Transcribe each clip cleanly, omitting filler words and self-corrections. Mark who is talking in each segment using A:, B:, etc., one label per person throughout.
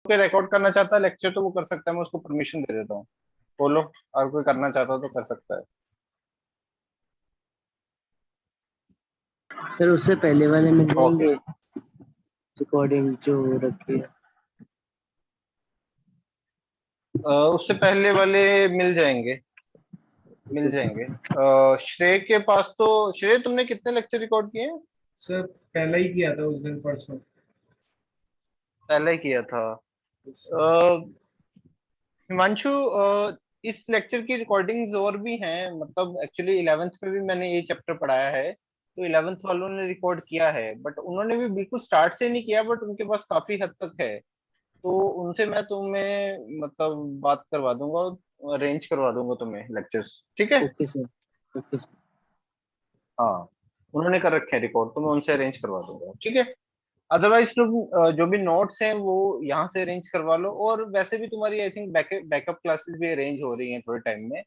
A: कोई रिकॉर्ड करना चाहता है लेक्चर तो वो कर सकता है, मैं उसको परमिशन दे देता हूँ। बोलो, और कोई करना चाहता हो तो कर सकता है।
B: सर उससे पहले वाले मिल
A: ओके।
B: जाएंगे रिकॉर्डिंग जो रखी है?
A: उससे पहले वाले मिल जाएंगे, मिल जाएंगे। श्रेय के पास तो, श्रेय तुमने कितने लेक्चर रिकॉर्ड किए हैं?
C: सर पहला ही किया था उस दिन, परसों।
A: पहले ही किया था। अ, हिमांशु, इस लेक्चर की रिकॉर्डिंग्स और भी हैं, मतलब एक्चुअली 11th में भी मैंने ये चैप्टर पढ़ाया है, तो 11th वालों ने रिकॉर्ड किया है, बट उन्होंने भी बिल्कुल स्टार्ट से नहीं किया, बट उनके पास काफी हद तक है। तो उनसे मैं तुम्हें मतलब बात करवा दूंगा, अरेंज करवा दूंगा तुम्हें लेक्चर्स, ठीक है?
B: Okay sir. Okay sir.
A: हाँ, उन्होंने कर रखे हैं रिकॉर्ड, तो मैं उनसे अरेंज करवा दूंगा, ठीक है? अदरवाइज तुम जो भी नोट्स हैं वो यहाँ से अरेंज करवा लो, और वैसे भी तुम्हारी आई थिंक बैकअप क्लासेस भी अरेंज हो रही हैं थोड़े टाइम में,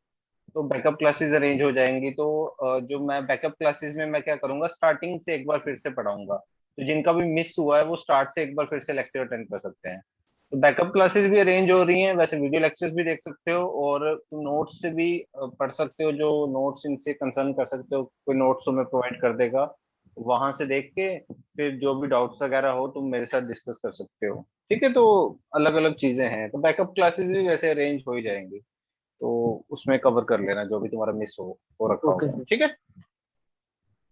A: तो बैकअप क्लासेस अरेंज हो जाएंगी, तो जो मैं बैकअप क्लासेस में मैं क्या करूंगा, स्टार्टिंग से एक बार फिर से पढ़ाऊंगा, तो जिनका भी मिस हुआ है वो स्टार्ट से एक बार फिर से लेक्चर अटेंड कर सकते हैं। तो बैकअप क्लासेस भी अरेंज हो रही हैं, वैसे वीडियो लेक्चर्स भी देख सकते हो, और नोट्स से भी पढ़ सकते हो, जो नोट्स इनसे कंसर्न कर सकते हो, कोई नोट्स तुम्हें प्रोवाइड कर देगा, वहां से देख के फिर जो भी डाउट्स वगैरह हो तुम मेरे साथ डिस्कस कर सकते हो, ठीक है? तो अलग अलग चीजें हैं, तो बैकअप क्लासेस भी वैसे अरेंज हो ही जाएंगी, तो उसमें कवर कर लेना जो भी तुम्हारा मिस हो रखा
B: ओके
A: होगा,
B: सर।
A: ठीक है?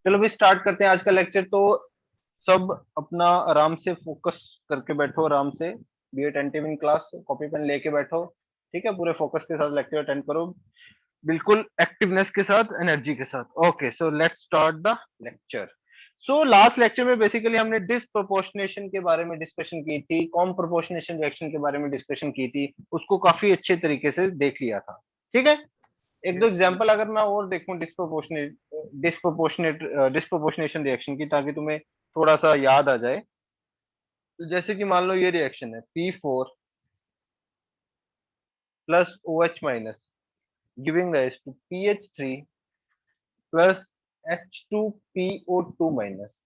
A: चलो भी स्टार्ट करते हैं आज का लेक्चर। तो सब अपना आराम से फोकस करके बैठो, आराम से be attentive in class, copy pen लेके बैठो, ठीक है? पूरे फोकस के साथ लेक्चर अटेंड करो, बिल्कुल एक्टिवनेस के साथ, एनर्जी के साथ। Okay, so let's start the lecture. So last lecture में बेसिकली हमने डिस्प्रोपोर्शनेशन के बारे में डिस्कशन की थी, कॉम प्रोपोर्शनेशन रिएक्शन के बारे में डिस्कशन की थी, उसको काफी अच्छे तरीके से देख लिया था, ठीक है? एक दो
C: यस सर।
A: एग्जांपल अगर मैं और देखूं डिस्प्रोपोर्शनेशन रिएक्शन की, ताकि तुम्हें थोड़ा सा याद आ जाए, तो जैसे कि मान लो ये रिएक्शन है P4 plus OH minus giving rise to PH3 plus H2PO2 minus.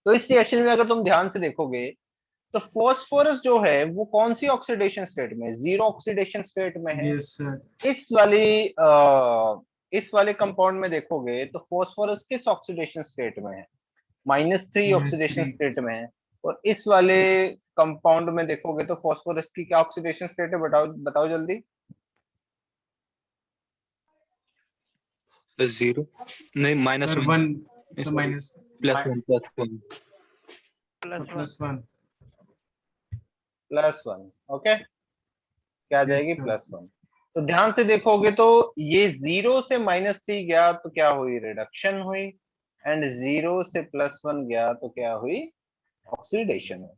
A: तो इस रिएक्शन में अगर तुम ध्यान से देखोगे, तो फॉस्फोरस जो है वो कौन सी ऑक्सीडेशन स्टेट में, जीरो ऑक्सीडेशन स्टेट में है।
C: Yes sir.
A: इस वाले कंपाउंड में देखोगे तो फॉस्फोरस किस ऑक्सीडेशन स्टेट में है, -3 ऑक्सीडेशन
C: -3।
A: स्टेट में है। और इस वाले कंपाउंड में देखोगे तो फॉस्फोरस की क्या ऑक्सीडेशन स्टेट है, बताओ बताओ जल्दी।
D: जीरो, नहीं minus
C: sir
D: one,
C: 1। Sir
D: sorry,
C: minus.
D: +1 +1।
A: Plus one.
C: +1।
A: +1, okay, क्या आ
C: यस
A: जाएगी
C: सर।
A: +1। तो ध्यान से देखोगे तो ये 0 से -3 गया तो क्या हुई, रिडक्शन हुई, एंड 0 से +1 गया तो क्या हुई, ऑक्सीडेशन हुई।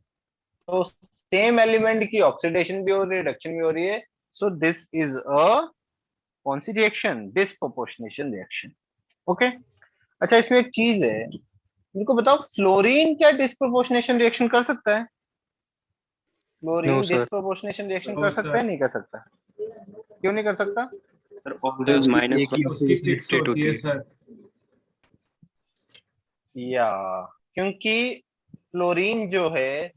A: तो सेम एलिमेंट की ऑक्सीडेशन भी हो रही है, रिडक्शन भी हो रही है, सो दिस इज अ कौन सी रिएक्शन, डिस्प्रोपोर्शनेशन रिएक्शन, ओके? अच्छा, इसमें एक चीज है, इनको बताओ, फ्लोरीन क्या डिस्प्रोपोर्शनेशन रिएक्शन कर सकता है?
D: No
A: fluorine
D: sir,
A: disproportionation reaction
C: no
A: कर सकता है,
C: सर।
A: नहीं कर सकता? क्यों नहीं कर सकता?
D: सर
C: सर
D: ऑलवेज एक ही
C: उसकी
D: ऑक्सीडेशन
C: फिक्स
D: स्टेट
C: होती
D: होती
C: है
D: है।
C: सर।
A: या क्योंकि फ्लोरीन जो है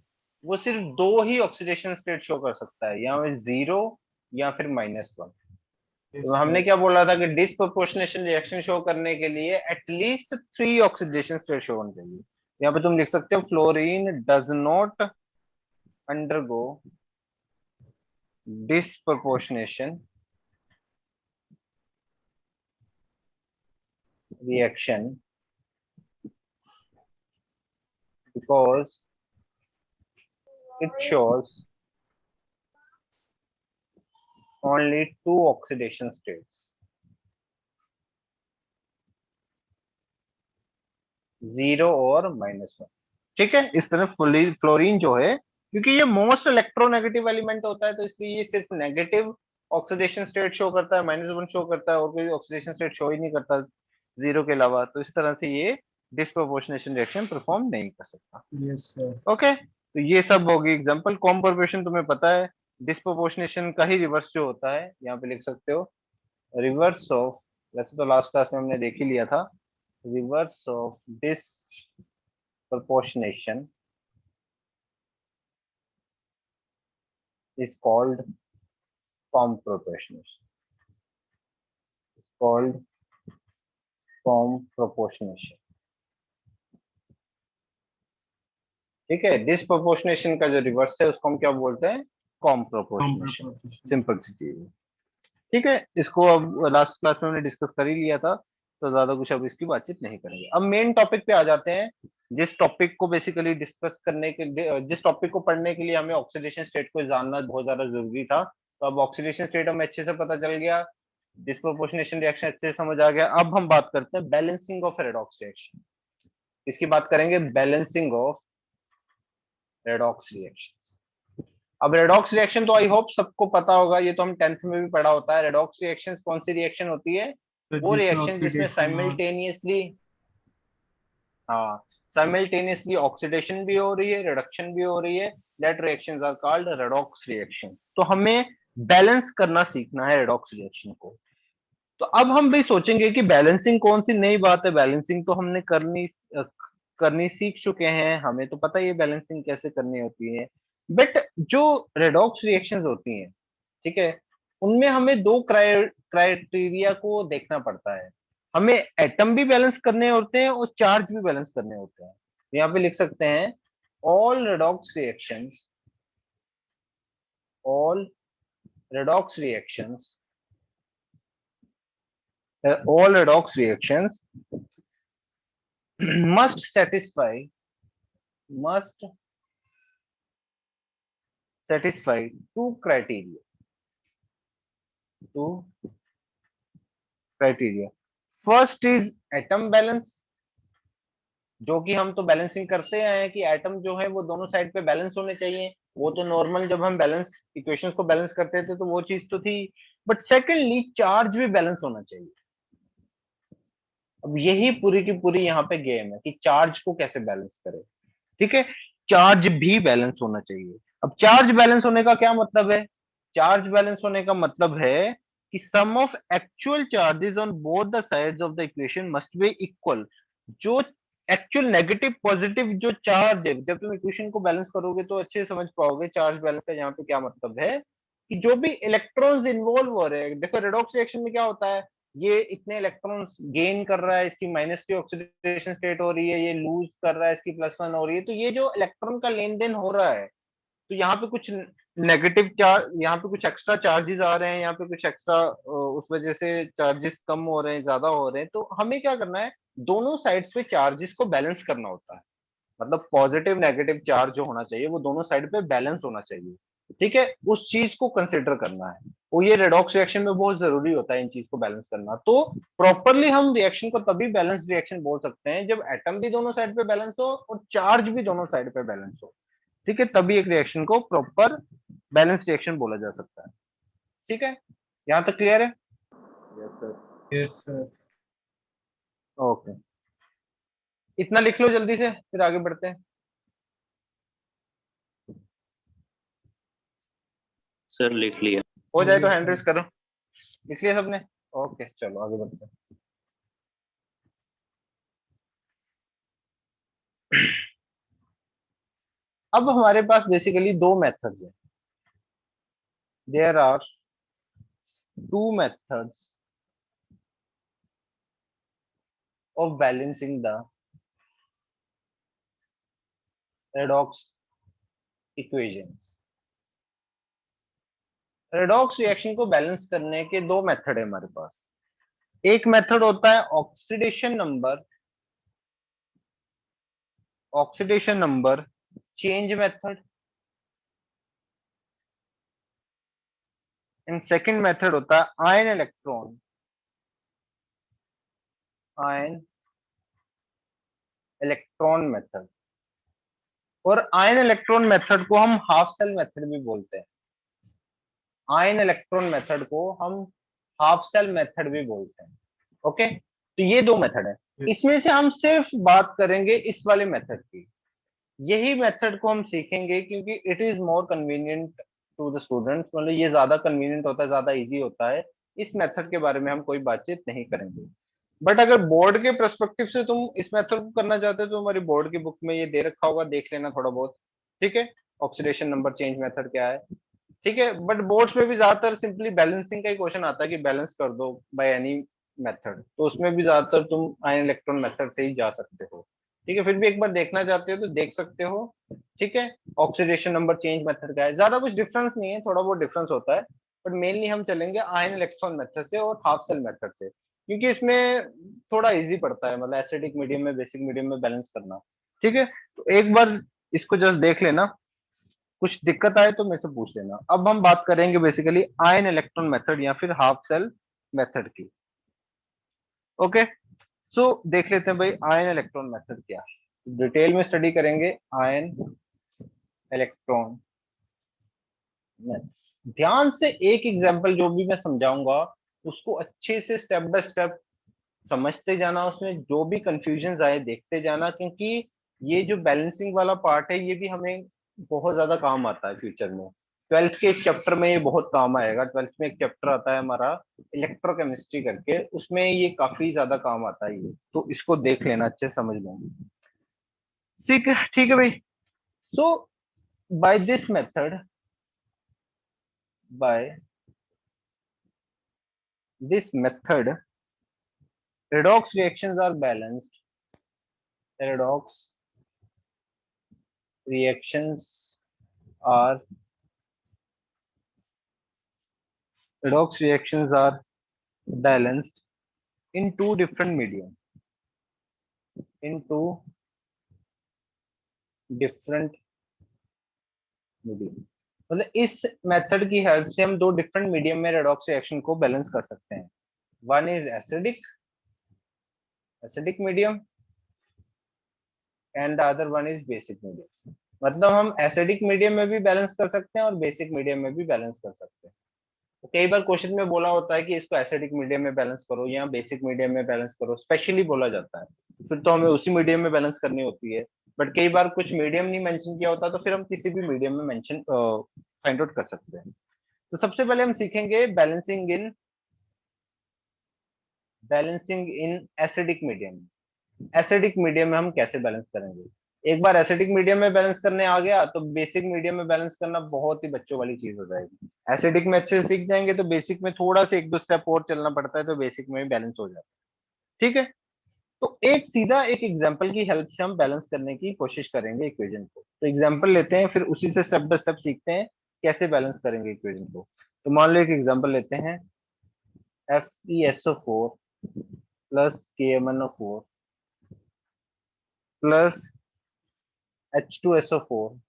A: वो सिर्फ दो ही ऑक्सीडेशन स्टेट शो कर सकता है, या फिर 0 या फिर -1।
C: यस
A: तो हमने
C: सर।
A: क्या बोला था कि डिस्प्रोपोर्शनेशन रिएक्शन शो करने के लिए एटलीस्ट 3 ऑक्सीडेशन स्टेट शो होने चाहिए। यहाँ पे तुम लिख सकते हो fluorine does not undergo disproportionation reaction because it shows only two oxidation states, 0 और -1, ठीक है? इस तरह फ्लोरीन जो है, क्योंकि ये मोस्ट इलेक्ट्रोनेगेटिव एलिमेंट होता है, तो इसलिए ये सिर्फ नेगेटिव ऑक्सीडेशन स्टेट शो करता है, -1 शो करता है, और कोई ऑक्सीडेशन स्टेट शो ही नहीं करता 0 के अलावा, तो इस तरह से ये डिस्प्रोपोर्शनेशन रिएक्शन परफॉर्म नहीं कर सकता,
C: यस सर।
A: ओके? तो ये सब होगी एग्जांपल। कॉम्पोर्शन तुम्हें पता है, डिस्प्रोपोर्शनेशन का ही रिवर्स जो होता है, यहाँ पे लिख सकते हो रिवर्स ऑफ, वैसे तो लास्ट क्लास में हमने देख ही लिया था, reverse of disproportionation is called form proportionation. Called form proportionation. ठीक है, डिसप्रोपोर्शनेशन का जो रिवर्स है उसको हम क्या बोलते हैं? Com proportionation. सिंपल सी चीज है. ठीक है, इसको अब लास्ट क्लास में हमने डिस्कस कर ही लिया था, तो ज्यादा कुछ अब इसकी बातचीत नहीं करेंगे. अब मेन टॉपिक पे आ जाते हैं. जिस टॉपिक को बेसिकली डिस्कस करने के लिए, जिस टॉपिक को पढ़ने के लिए हमें ऑक्सीडेशन स्टेट को जानना बहुत ज्यादा जरूरी था, तो अब ऑक्सीडेशन स्टेट हमें अच्छे से पता चल गया, डिसप्रोपोर्शनेशन रिएक्शन अच्छे से समझ आ गया. अब हम बात करते हैं बैलेंसिंग ऑफ रेडॉक्स रिएक्शन. इसकी बात करेंगे, बैलेंसिंग ऑफ रेडॉक्स रिएक्शन. अब रेडॉक्स रिएक्शन तो आई होप सबको पता होगा, ये तो हम 10th में भी पढ़ा होता है. रेडॉक्स रिएक्शन कौन सी रिएक्शन होती है? वो रिएक्शन जिसमें साइमल्टेनियसली, हाँ, साइमल्टेनियसली ऑक्सीडेशन भी हो रही है, रिडक्शन भी हो रही है. That reactions are called redox reactions. तो हमें बैलेंस करना सीखना है रेडॉक्स रिएक्शन को. तो अब हम भी सोचेंगे कि बैलेंसिंग कौन सी नई बात है. बैलेंसिंग तो हमने करनी सीख चुके हैं, हमें तो पता ही है बैलेंसिंग कैसे करनी होती है. बट जो रेडॉक्स रिएक्शंस होती हैं, ठीक है, उनमें हमें दो क्राइटेरिया को देखना पड़ता है. हमें एटम भी बैलेंस करने होते हैं और चार्ज भी बैलेंस करने होते हैं. यहाँ पे लिख सकते हैं, all redox reactions, all redox reactions, all redox reactions must satisfy two criteria. First is atom balance, जो कि हम तो बैलेंसिंग करते आए हैं कि एटम जो है वो दोनों साइड पे बैलेंस होने चाहिए. वो तो नॉर्मल जब हम बैलेंस इक्वेशंस को बैलेंस करते थे तो वो चीज तो थी. बट सेकेंडली चार्ज भी बैलेंस होना चाहिए. अब यही पूरी की पूरी यहाँ पे गेम है कि चार्ज को कैसे बैलेंस करें. ठीक है, चार्ज भी बैलेंस होना चाहिए. अब चार्ज बैलेंस होने का क्या मतलब है? चार्ज बैलेंस होने का मतलब है कि sum of actual charges on both the sides of the equation must be equal. जो एक्चुअल नेगेटिव पॉजिटिव जो चार्ज है, जब तुम इक्वेशन को बैलेंस करोगे तो अच्छे से समझ पाओगे चार्ज बैलेंस का यहाँ पे क्या मतलब है. कि जो भी इलेक्ट्रॉन्स इन्वॉल्व हो रहे हैं, देखो रेडॉक्स रिएक्शन में क्या होता है, ये इतने इलेक्ट्रॉन्स गेन कर रहा है, इसकी -3 ऑक्सीडेशन स्टेट हो रही है, ये लूज कर रहा है, इसकी +1 हो रही है. तो ये जो इलेक्ट्रॉन का लेन देन हो रहा है, तो यहाँ पे कुछ नेगेटिव चार्ज, यहाँ पे कुछ एक्स्ट्रा चार्जेस आ रहे हैं, यहाँ पे कुछ एक्स्ट्रा, उस वजह से चार्जेस कम हो रहे हैं, ज्यादा हो रहे हैं. तो हमें क्या करना है, दोनों साइड्स पे चार्जेस को बैलेंस करना होता है. मतलब पॉजिटिव नेगेटिव चार्ज जो होना चाहिए वो दोनों साइड पे बैलेंस होना चाहिए. ठीक है, उस चीज को कंसिडर करना है. वो ये रेडॉक्स रिएक्शन में बहुत जरूरी होता है इन चीज को बैलेंस करना. तो प्रॉपरली हम रिएक्शन को तभी बैलेंस रिएक्शन बोल सकते हैं जब एटम भी दोनों साइड पे बैलेंस हो और चार्ज भी दोनों साइड पे बैलेंस हो. ठीक है, तभी एक रिएक्शन को प्रॉपर बैलेंस रिएक्शन बोला जा सकता है. ठीक है, यहां तक क्लियर है?
C: Yes sir.
A: ओके, इतना लिख लो जल्दी से, फिर आगे बढ़ते हैं.
D: सर लिख लिया.
A: हो जाए तो हैंड रेस करो. इसलिए सबने, ओके चलो आगे बढ़ते हैं. अब हमारे पास बेसिकली दो मेथड्स हैं. There are two methods of balancing the redox equations. Redox reaction को बैलेंस करने के दो मेथड है हमारे पास. एक मेथड होता है oxidation number change method, and second method होता है आयन इलेक्ट्रॉन मेथड. और आयन इलेक्ट्रॉन मेथड को हम हाफ सेल मेथड भी बोलते हैं. आयन इलेक्ट्रॉन मेथड को हम हाफ सेल मेथड भी बोलते हैं. ओके, तो ये दो मेथड है. इसमें से हम सिर्फ बात करेंगे इस वाले मेथड की. यही मेथड को हम सीखेंगे क्योंकि it is more convenient to the students. मतलब ये ज्यादा कन्वीनियंट होता है, ज्यादा इजी होता है. इस मेथड के बारे में हम कोई बातचीत नहीं करेंगे. बट अगर बोर्ड के पर्सपेक्टिव से तुम इस मेथड को करना चाहते हो तो हमारी बोर्ड की बुक में ये दे रखा होगा, देख लेना थोड़ा बहुत. ठीक है, ऑक्सीडेशन नंबर चेंज मेथड क्या है. ठीक है, बट बोर्ड्स में भी ज्यादातर सिंपली बैलेंसिंग का ही क्वेश्चन आता है कि बैलेंस कर दो बाय एनी मेथड, तो उसमें भी ज्यादातर तुम आयन इलेक्ट्रॉन मेथड से ही जा सकते हो। ठीक है, फिर भी एक बार देखना चाहते हो तो देख सकते हो। ठीक है, ऑक्सीडेशन नंबर चेंज मेथड का है, ज्यादा कुछ डिफरेंस नहीं है, थोड़ा बहुत डिफरेंस होता है, बट मेनली हम चलेंगे आयन इलेक्ट्रॉन मेथड से और हाफ सेल मेथड से, क्योंकि इसमें थोड़ा इजी पड़ता है, मतलब एसिडिक मीडियम में बेसिक मीडियम में बैलेंस करना। ठीक है, तो एक बार इसको जस्ट देख लेना, कुछ दिक्कत आए तो मेरे से पूछ लेना। अब हम बात करेंगे बेसिकली आयन इलेक्ट्रॉन मेथड या फिर हाफ सेल मेथड की। ओके, सो देख लेते हैं भाई आयन इलेक्ट्रॉन मेथड क्या है, डिटेल में स्टडी करेंगे आयन इलेक्ट्रॉन मेथड। ध्यान से एक एग्जांपल जो भी मैं समझाऊंगा उसको अच्छे से स्टेप बाय स्टेप समझते जाना, उसमें जो भी कंफ्यूजन आए देखते जाना, क्योंकि ये जो बैलेंसिंग वाला पार्ट है ये भी हमें बहुत ज्यादा काम आता है फ्यूचर में। 12th के एक चैप्टर में ये बहुत काम आएगा, 12th में एक चैप्टर आता है हमारा इलेक्ट्रोकेमिस्ट्री करके, उसमें ये काफी ज्यादा काम आता है, ये तो इसको देख लेना, अच्छे से समझ लेंगे। ठीक है भाई। So by this method, by this method redox reactions are balanced. Redox reactions are redox reactions are balanced in two different medium, in two different medium। मतलब इस मेथड की हेल्प से हम दो डिफरेंट मीडियम में रेडॉक्स रिएक्शन को balance कर सकते हैं। One is acidic medium and the other one is basic medium. मतलब हम एसिडिक मीडियम में भी बैलेंस कर सकते हैं और बेसिक मीडियम में भी बैलेंस कर सकते हैं। तो कई बार क्वेश्चन में बोला होता है कि इसको एसिडिक मीडियम में बैलेंस करो या बेसिक मीडियम में बैलेंस करो, स्पेशली बोला जाता है, फिर तो हमें उसी मीडियम में बैलेंस करनी होती है। बट कई बार कुछ मीडियम नहीं मेंशन किया होता तो फिर हम किसी भी मीडियम में मेंशन फाइंड आउट कर सकते हैं। तो सबसे पहले हम सीखेंगे balancing in acidic medium. Acidic medium में हम कैसे बैलेंस करेंगे। एक बार एसिडिक मीडियम में बैलेंस करने आ गया तो बेसिक मीडियम में बैलेंस करना बहुत ही बच्चों वाली चीज हो जाएगी। एसिडिक में अच्छे से सीख जाएंगे तो बेसिक में थोड़ा सा एक दो स्टेप और चलना पड़ता है, तो बेसिक में भी बैलेंस हो जाता है। ठीक है, तो एक सीधा एक एग्जांपल की हेल्प से हम बैलेंस करने की कोशिश करेंगे इक्वेशन को। तो एग्जांपल लेते हैं, फिर उसी से स्टेप बाय स्टेप सीखते हैं कैसे बैलेंस करेंगे इक्वेशन को। तो मान लो एक एग्जांपल लेते हैं, FeSO4 plus KMnO4 plus H2SO4।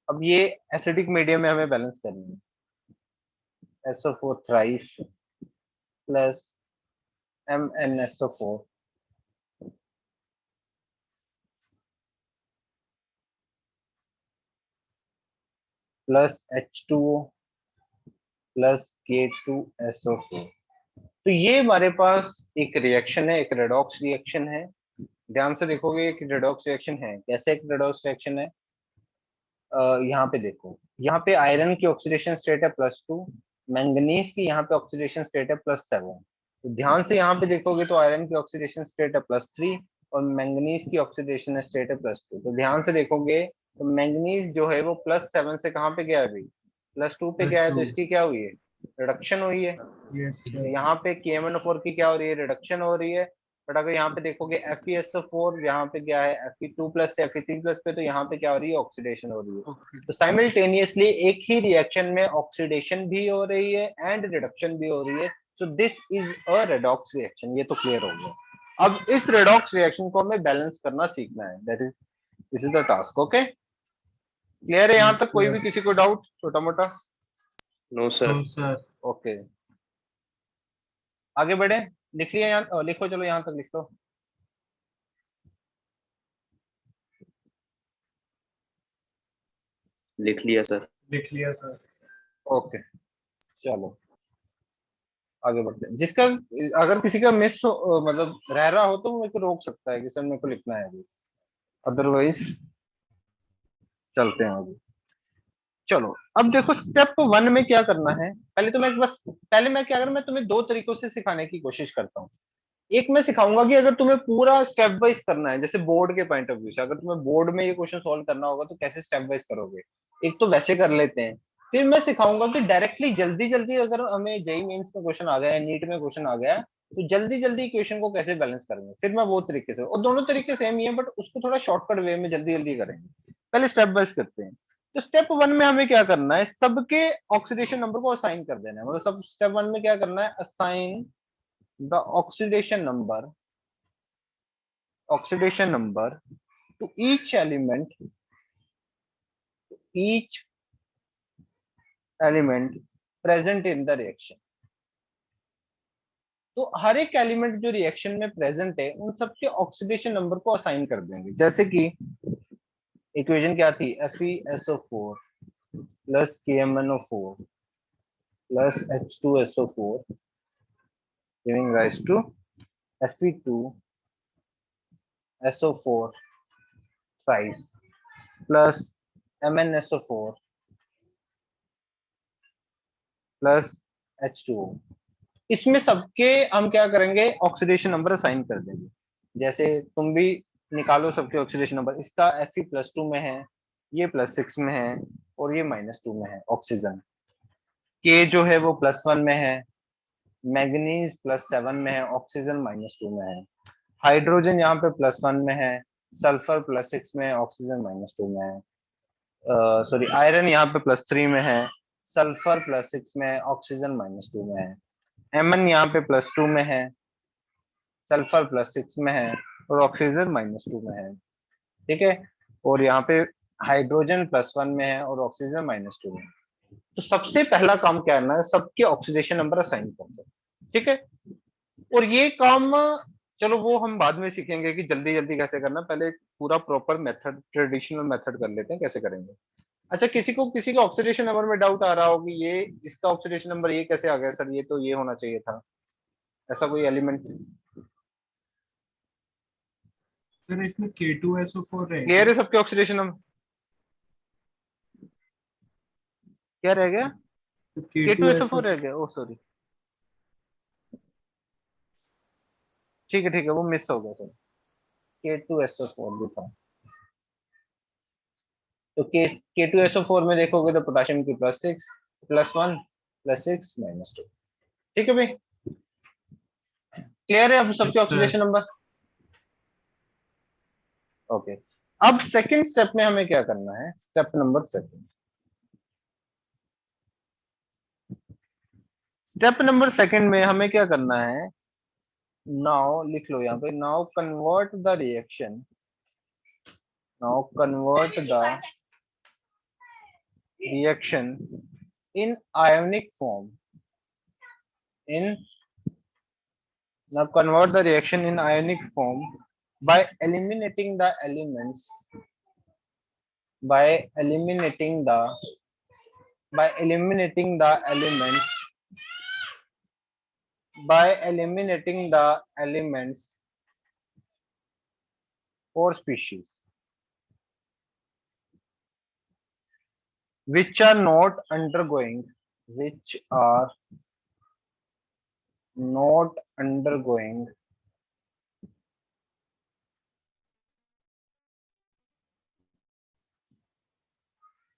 A: अब ये एसिडिक मीडियम में हमें बैलेंस करनी है। SO4 thrice plus MnSO4 plus H2O plus K2SO4। तो ये हमारे पास एक रिएक्शन है, एक रेडॉक्स रिएक्शन है। ध्यान से देखोगे एक रेडॉक्स रिएक्शन है। कैसे एक रेडॉक्स रिएक्शन है, यहाँ पे देखो, यहाँ पे आयरन की ऑक्सीडेशन स्टेट है +2, मैंगनीज की यहाँ पे ऑक्सीडेशन स्टेट है +7। तो ध्यान से यहाँ पे देखोगे तो आयरन की ऑक्सीडेशन स्टेट है +3 और मैंगनीज की ऑक्सीडेशन स्टेट है +2। तो ध्यान से देखोगे तो मैंगनीज जो है वो +7 से कहाँ पे गया है भाई, +2 पे गया है, तो इसकी क्या हुई है, रिडक्शन हुई है।
C: Yes, sir.
A: यहाँ पे KMnO4 की क्या हो रही है, रिडक्शन हो रही है। बट अगर यहाँ पे देखोगे FeSO4 यहाँ पे क्या है, Fe2 प्लस से Fe3 प्लस पे, तो यहाँ पे क्या हो रही है, ऑक्सीडेशन हो रही है। तो साइमल्टेनियसली एक ही रिएक्शन में ऑक्सीडेशन भी हो रही है एंड रिडक्शन भी हो रही है। So this is a redox reaction. ये तो क्लियर हो गया। अब इस रेडॉक्स रिएक्शन को हमें बैलेंस करना सीखना है, that is this is the task. Okay, clear है यहाँ
C: Yes,
A: तक, कोई
C: sir.
A: भी किसी को डाउट छोटा मोटा?
D: No, sir.
C: No, sir.
A: Okay, आगे बढ़े। लिख लिया यहाँ, लिखो, चलो यहाँ तक लिख लो।
D: लिख लिया सर।
C: लिख लिया सर।
A: ओके, चलो आगे बढ़ते हैं। जिसका अगर किसी का मिस हो, मतलब रह रहा हो, तो वो मेरे को रोक सकता है कि सर मेरे को लिखना है अभी, अदरवाइज चलते हैं आगे। चलो अब देखो स्टेप 1 में क्या करना है। पहले मैं क्या करूँ, मैं तुम्हें दो तरीकों से सिखाने की कोशिश करता हूँ। एक मैं सिखाऊंगा कि अगर तुम्हें पूरा स्टेप वाइज करना है, जैसे बोर्ड के पॉइंट ऑफ व्यू से, अगर तुम्हें बोर्ड में ये क्वेश्चन सॉल्व करना होगा तो कैसे स्टेप वाइज करोगे। एक तो वैसे कर लेते हैं, फिर मैं सिखाऊंगा कि डायरेक्टली जल्दी जल्दी अगर हमें जेई मेंस में क्वेश्चन आ गया है, नीट में क्वेश्चन आ गया है, तो जल्दी जल्दी इक्वेशन को कैसे बैलेंस करेंगे, फिर मैं वो तरीके से, और दोनों तरीके सेम ही है बट उसको थोड़ा शॉर्टकट वे में जल्दी जल्दी करेंगे। पहले स्टेप बाय करते हैं। तो स्टेप 1 में हमें क्या करना है, सबके ऑक्सीडेशन नंबर को असाइन कर देना है। मतलब सब स्टेप 1 में क्या करना है, assign the oxidation number two each element present in the reaction. तो हर एक एलिमेंट जो रिएक्शन में प्रेजेंट है उन सबके ऑक्सीडेशन नंबर को असाइन कर देंगे। जैसे कि इक्वेशन क्या थी, FeSO4 plus KMnO4 plus H2SO4 giving rise to Fe2SO4 thrice plus MnSO4 plus H2O। इसमें सबके हम क्या करेंगे, ऑक्सीडेशन नंबर असाइन कर देंगे। जैसे तुम भी निकालो सबके ऑक्सीडेशन नंबर, इसका Fe+2 में है, ये +6 में है, और ये -2 में है ऑक्सीजन। K जो है वो +1 में है, मैग्नीज +7 में है, ऑक्सीजन -2 में है। हाइड्रोजन यहाँ पे +1 में है, सल्फर +6 में है, ऑक्सीजन -2 में है। सॉरी, आयरन यहाँ पे +3 में है, सल्फर +6 में है, ऑक्सीजन -2 में है। Mn यहाँ पे +2 में है, सल्फर +6 में है, और ऑक्सीजन -2 में है। ठीक है, और यहाँ पे हाइड्रोजन +1 में है और ऑक्सीजन -2 में है। तो सबसे पहला काम क्या करना है, सबके ऑक्सीडेशन नंबर असाइन कर दो। ठीक है, और ये काम चलो वो हम बाद में सीखेंगे कि जल्दी जल्दी कैसे करना, पहले पूरा प्रॉपर मेथड, ट्रेडिशनल मेथड कर लेते हैं कैसे करेंगे। अच्छा, किसी को ऑक्सीडेशन नंबर में डाउट आ रहा हो कि ये इसका ऑक्सीडेशन नंबर ये कैसे आ गया सर, ये तो ये होना चाहिए था, ऐसा कोई एलिमेंट
C: सर इसमें K2SO4
A: क्लियर है
C: रहेगा।
A: सबके ऑक्सीडेशन नंबर? क्या रह गया,
C: तो
A: K2SO4
C: K2SO4
A: रह गया, ओ सॉरी, ठीक है वो मिस हो गया सर, K2SO4 भी था। तो K2SO4 में देखोगे तो पोटेशियम की +6 +1 +6 -2। ठीक है भाई, क्लियर है अब सबके
C: yes sir.
A: Oxidation number? Okay, अब सेकंड स्टेप में हमें क्या करना है, स्टेप नंबर 2। स्टेप नंबर 2 में हमें क्या करना है, नाउ लिख लो यहाँ पे, now convert the reaction in ionic form in now convert the reaction in ionic form by eliminating the elements by eliminating the elements by eliminating the elements or species which are not undergoing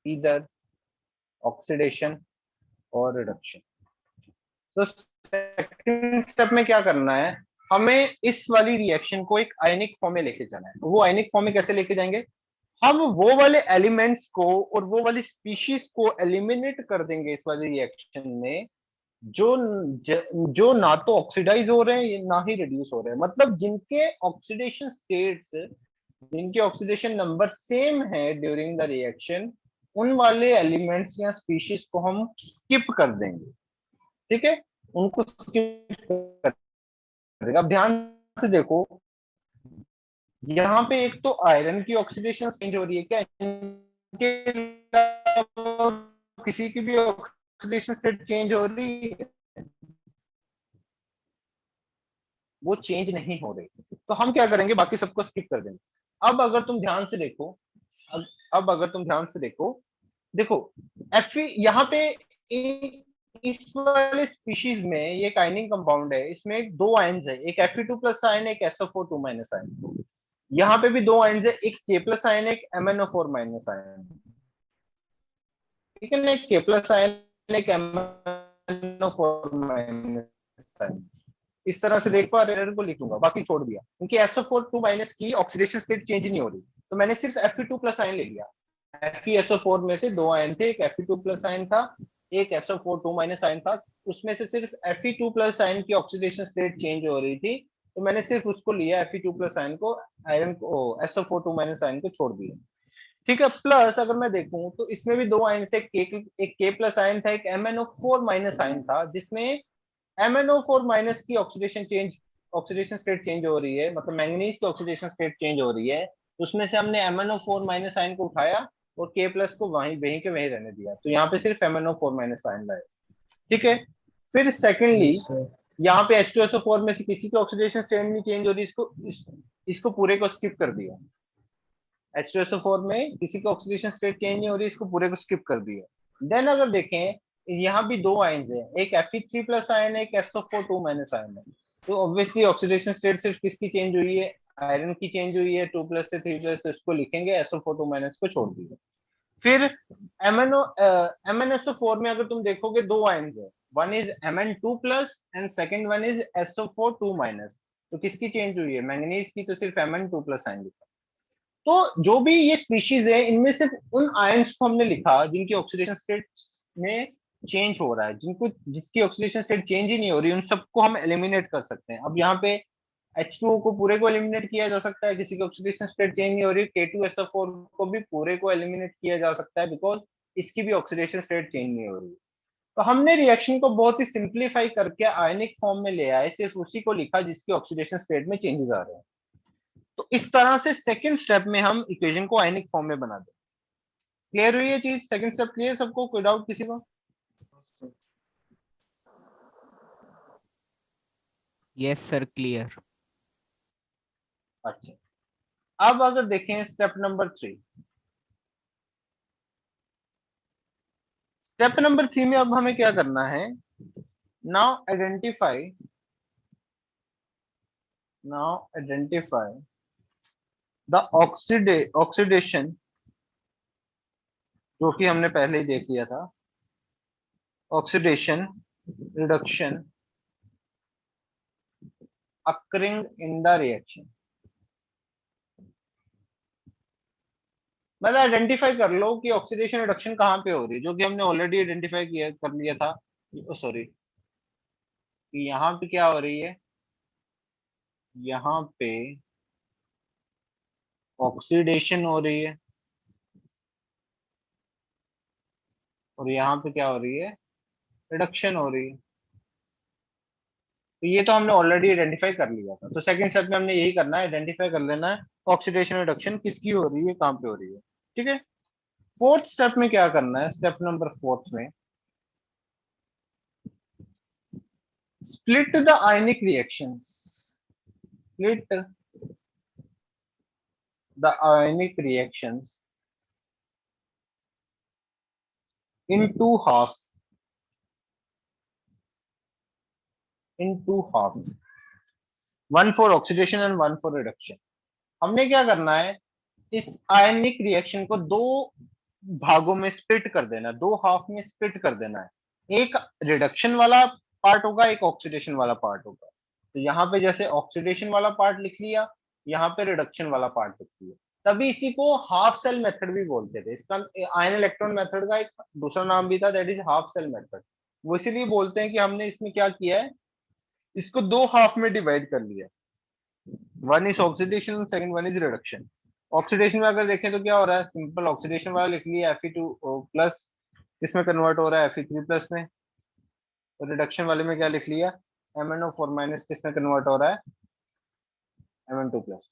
A: either oxidation or reduction। तो second step में क्या करना है, हमें इस वाली reaction को एक आयनिक फॉर्म में लेके जाना है। वो आयनिक फॉर्म में कैसे लेके जाएंगे, हम वो वाले एलिमेंट्स को और वो वाली स्पीशीज को एलिमिनेट कर देंगे इस वाली रिएक्शन में, जो ना तो ऑक्सीडाइज हो रहे हैं ना ही रिड्यूस हो रहे हैं। मतलब जिनके ऑक्सीडेशन स्टेट्स, जिनके ऑक्सीडेशन नंबर सेम है ड्यूरिंग द रिएक्शन, उन वाले एलिमेंट्स या स्पीशीज को हम स्किप कर देंगे। ठीक है, उनको स्किप कर देगा। अब ध्यान से देखो, यहाँ पे एक तो आयरन की ऑक्सीडेशन चेंज हो रही है, क्या इनके किसी की भी ऑक्सीडेशन स्टेट चेंज हो रही है? वो चेंज नहीं हो रही, तो हम क्या करेंगे, बाकी सबको स्किप कर देंगे। अब अगर तुम ध्यान से देखो, अब अगर तुम ध्यान से देखो Fe यहाँ पे इस वाले स्पीशीज में ये एक आयनिक कंपाउंड है, इसमें एक दो आयन्स है, एक Fe2+ आयन, एक SO4 2- आयन। यहाँ पे भी दो आयन्स है, एक K+ आयन, एक MnO4- आयन। ठीक है ना, एक K प्लस आयन एक MnO4 माइनस आयन। इस तरह से देख पा रहे हैं, को लिखूंगा बाकी छोड़ दिया, क्योंकि SO4 2 माइनस की ऑक्सीडेशन स्टेट चेंज नहीं हो रही, तो मैंने सिर्फ Fe2 प्लस आयन ले लिया। FeSO4 में से दो आयन थे, एक Fe2 प्लस आयन था, एक SO4 2 माइनस आयन था, उसमें से सिर्फ Fe2 प्लस आयन की ऑक्सीडेशन स्टेट चेंज हो रही थी, तो मैंने सिर्फ उसको लिया Fe2 प्लस आयन को, आयरन को SO4 2 माइनस आयन को छोड़ दिया। ठीक है, प्लस अगर मैं देखूं तो इसमें भी दो आयन थे, एक K प्लस आयन था, एक MnO4 माइनस आयन था, जिसमें MnO4 माइनस की ऑक्सीडेशन स्टेट चेंज हो रही है, मतलब मैंगनीज की ऑक्सीडेशन स्टेट चेंज हो रही है, तो उसमें से हमने MnO4 माइनस आयन को उठाया और K प्लस को वहीं वहीं के वहीं रहने दिया, तो यहाँ पे सिर्फ MnO4 माइनस आयन लाए। ठीक है, फिर सेकेंडली
B: यस सर।
A: यहाँ पे H2SO4 में से किसी की ऑक्सीडेशन स्टेट नहीं चेंज हो रही, इसको पूरे को स्किप कर दिया। H2SO4 में किसी की ऑक्सीडेशन स्टेट चेंज नहीं हो रही, इसको पूरे को स्किप कर दिया। देन अगर देखें, यहाँ भी दो आयन्स हैं, एक Fe3 प्लस आयन है, एक SO4 2 माइनस आयन है, तो ऑब्वियसली ऑक्सीडेशन स्टेट सिर्फ किसकी चेंज हुई है, आयरन की चेंज हुई है, 2 प्लस से 3 प्लस, इसको लिखेंगे, SO4 2 माइनस को छोड़ दिया। फिर MnSO4 में अगर तुम देखोगे दो आयन्स है, one is Mn2 plus and second one is SO4 2 minus, तो किसकी चेंज हुई है, मैंगनीज की, तो सिर्फ Mn2 प्लस आयन लिखा। तो जो भी ये स्पीशीज है, इनमें सिर्फ उन आयंस को हमने लिखा जिनकी ऑक्सीडेशन स्टेट में चेंज हो रहा है, जिसकी ऑक्सीडेशन स्टेट चेंज ही नहीं हो रही, उन सबको हम एलिमिनेट कर सकते हैं। अब यहाँ पे H2O को पूरे को एलिमिनेट किया जा सकता है, किसी की ऑक्सीडेशन स्टेट चेंज नहीं हो रही, K2SO4 को भी पूरे को एलिमिनेट किया जा सकता है, बिकॉज इसकी भी ऑक्सीडेशन स्टेट चेंज नहीं हो रही। तो हमने रिएक्शन को बहुत ही सिंप्लीफाई करके आयनिक फॉर्म में ले आए, सिर्फ उसी को लिखा जिसकी ऑक्सीडेशन स्टेट में चेंजेस आ रहे हैं। तो इस तरह से सेकंड स्टेप में हम इक्वेशन को आयनिक फॉर्म में बना दें। क्लियर हुई ये चीज, सेकंड स्टेप क्लियर सबको, कोई डाउट किसी को?
E: Yes sir, clear.
A: अच्छा, अब अगर देखें स्टेप नंबर 3, स्टेप नंबर 3 में अब हमें क्या करना है, नाउ आइडेंटिफाई द ऑक्सीडेशन, जो कि हमने पहले ही देख लिया था, oxidation reduction occurring in the reaction। मतलब आइडेंटिफाई कर लो कि ऑक्सीडेशन रिडक्शन कहाँ पे हो रही है, जो कि हमने ऑलरेडी आइडेंटिफाई किया कर लिया था, सॉरी, कि यहाँ पे क्या हो रही है, यहाँ पे ऑक्सीडेशन हो रही है, और यहाँ पे क्या हो रही है, रिडक्शन हो रही है। तो ये तो हमने ऑलरेडी आइडेंटिफाई कर लिया था, तो सेकंड स्टेप में हमने यही करना है, आइडेंटिफाई कर लेना है ऑक्सीडेशन रिडक्शन किसकी हो रही है, कहाँ पे हो रही है। ठीक है, फोर्थ स्टेप में क्या करना है, स्टेप नंबर फोर्थ में split the ionic reactions, split the ionic reactions into half, one for oxidation and one for reduction। हमने क्या करना है, इस आयनिक रिएक्शन को दो भागों में स्प्लिट कर देना, दो हाफ में स्प्लिट कर देना है, एक रिडक्शन वाला पार्ट होगा, एक ऑक्सीडेशन वाला पार्ट होगा। तो यहाँ पे जैसे ऑक्सीडेशन वाला पार्ट लिख लिया, यहाँ पे रिडक्शन वाला पार्ट लिख लिया, तभी इसी को हाफ सेल मेथड भी बोलते थे। इसका आयन इलेक्ट्रॉन मेथड का एक दूसरा नाम भी था, that is half cell method. वो इसीलिए बोलते हैं कि हमने इसमें क्या किया है, इसको दो हाफ में डिवाइड कर लिया, one is oxidation, second one is reduction. Oxidation में अगर देखें तो क्या हो रहा है, सिंपल ऑक्सीडेशन वाला लिख लिया Fe2 प्लस, इसमें कन्वर्ट हो रहा है Fe3 प्लस में, और रिडक्शन वाले में क्या लिख लिया, MnO4 माइनस, किसमें कन्वर्ट हो रहा है, Mn2 प्लस।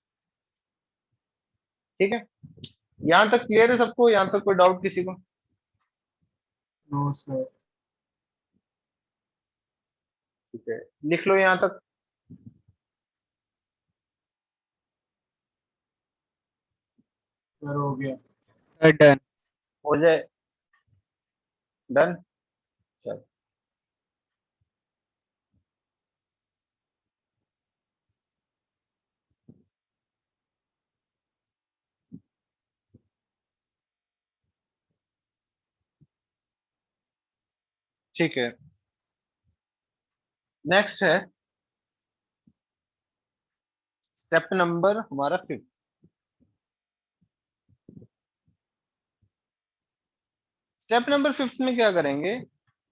A: ठीक है, यहाँ तक क्लियर है सबको, यहाँ तक कोई डाउट किसी को?
C: No sir.
A: ठीक है, लिख लो यहाँ तक।
C: सर हो गया।
E: Sir done.
A: हो जाए, डन, चल। ठीक है, नेक्स्ट है स्टेप नंबर हमारा 5। स्टेप नंबर 5 में क्या करेंगे,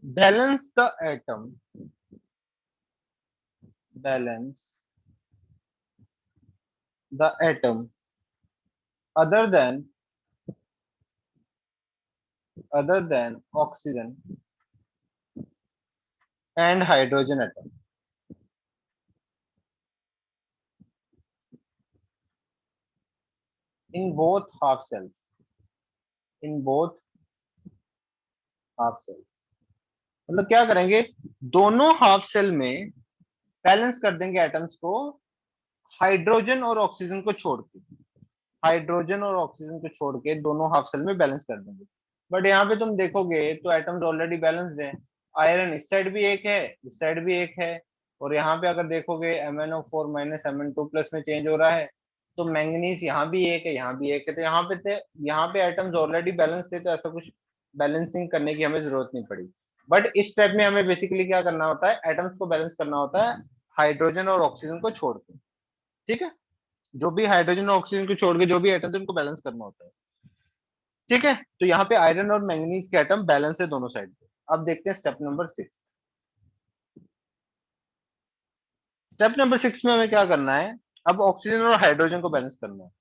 A: balance the atom, balance the atom other than oxygen and hydrogen atom in both half cells, in both half cells। मतलब क्या करेंगे, दोनों हाफ सेल में बैलेंस कर देंगे एटम्स को, हाइड्रोजन और ऑक्सीजन को छोड़ के, हाइड्रोजन और ऑक्सीजन को छोड़ के दोनों हाफ सेल में बैलेंस कर देंगे। बट यहाँ पे तुम देखोगे तो एटम्स ऑलरेडी बैलेंस्ड है, आयरन इस साइड भी एक है, इस साइड भी एक है, और यहाँ पे अगर देखोगे MnO4 माइनस Mn2 प्लस में चेंज हो रहा है, तो मैंगनीज यहाँ भी एक है, यहाँ भी एक है, तो यहाँ पे थे, यहाँ पे एटम्स ऑलरेडी बैलेंस थे, तो ऐसा कुछ बैलेंसिंग करने की हमें जरूरत नहीं पड़ी। बट इस स्टेप में हमें बेसिकली क्या करना होता है, एटम्स को बैलेंस करना होता है हाइड्रोजन और ऑक्सीजन को छोड़ के। ठीक है, जो भी हाइड्रोजन और ऑक्सीजन को छोड़ के जो भी एटम्स उनको बैलेंस करना होता है। ठीक है, तो यहाँ पे आयरन और मैंगनीज के एटम बैलेंस है दोनों साइड पे। अब देखते हैं स्टेप नंबर 6। स्टेप नंबर 6 में हमें क्या करना है, अब ऑक्सीजन और हाइड्रोजन को बैलेंस करना है।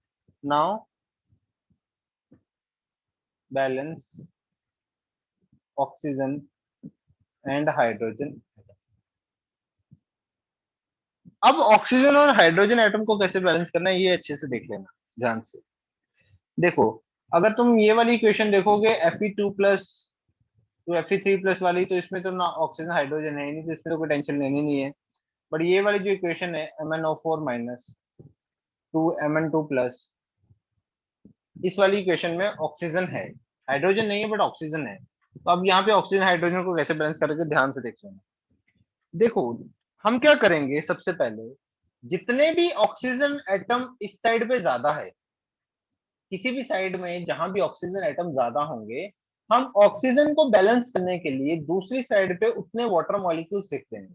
A: Now balance oxygen and hydrogen. अब ऑक्सीजन और हाइड्रोजन एटम को कैसे बैलेंस करना है ये अच्छे से देख लेना ध्यान से। देखो, अगर तुम ये वाली इक्वेशन देखोगे Fe2 प्लस तो Fe3 प्लस वाली, तो इसमें तो ना ऑक्सीजन हाइड्रोजन है ही नहीं, तो इसमें तो कोई टेंशन लेनी नहीं है। बट ये वाली जो इक्वेशन है MnO4 माइनस 2Mn2 प्लस, इस वाली इक्वेशन में ऑक्सीजन है, हाइड्रोजन नहीं है बट ऑक्सीजन है। तो अब यहाँ पे ऑक्सीजन हाइड्रोजन को कैसे बैलेंस करेंगे ध्यान से देख लेना। देखो, हम क्या करेंगे, सबसे पहले जितने भी ऑक्सीजन एटम इस साइड पे ज्यादा है, किसी भी साइड में जहां भी ऑक्सीजन एटम ज्यादा होंगे, हम ऑक्सीजन को बैलेंस करने के लिए दूसरी साइड पे उतने वाटर मॉलिक्यूल्स लिख देंगे।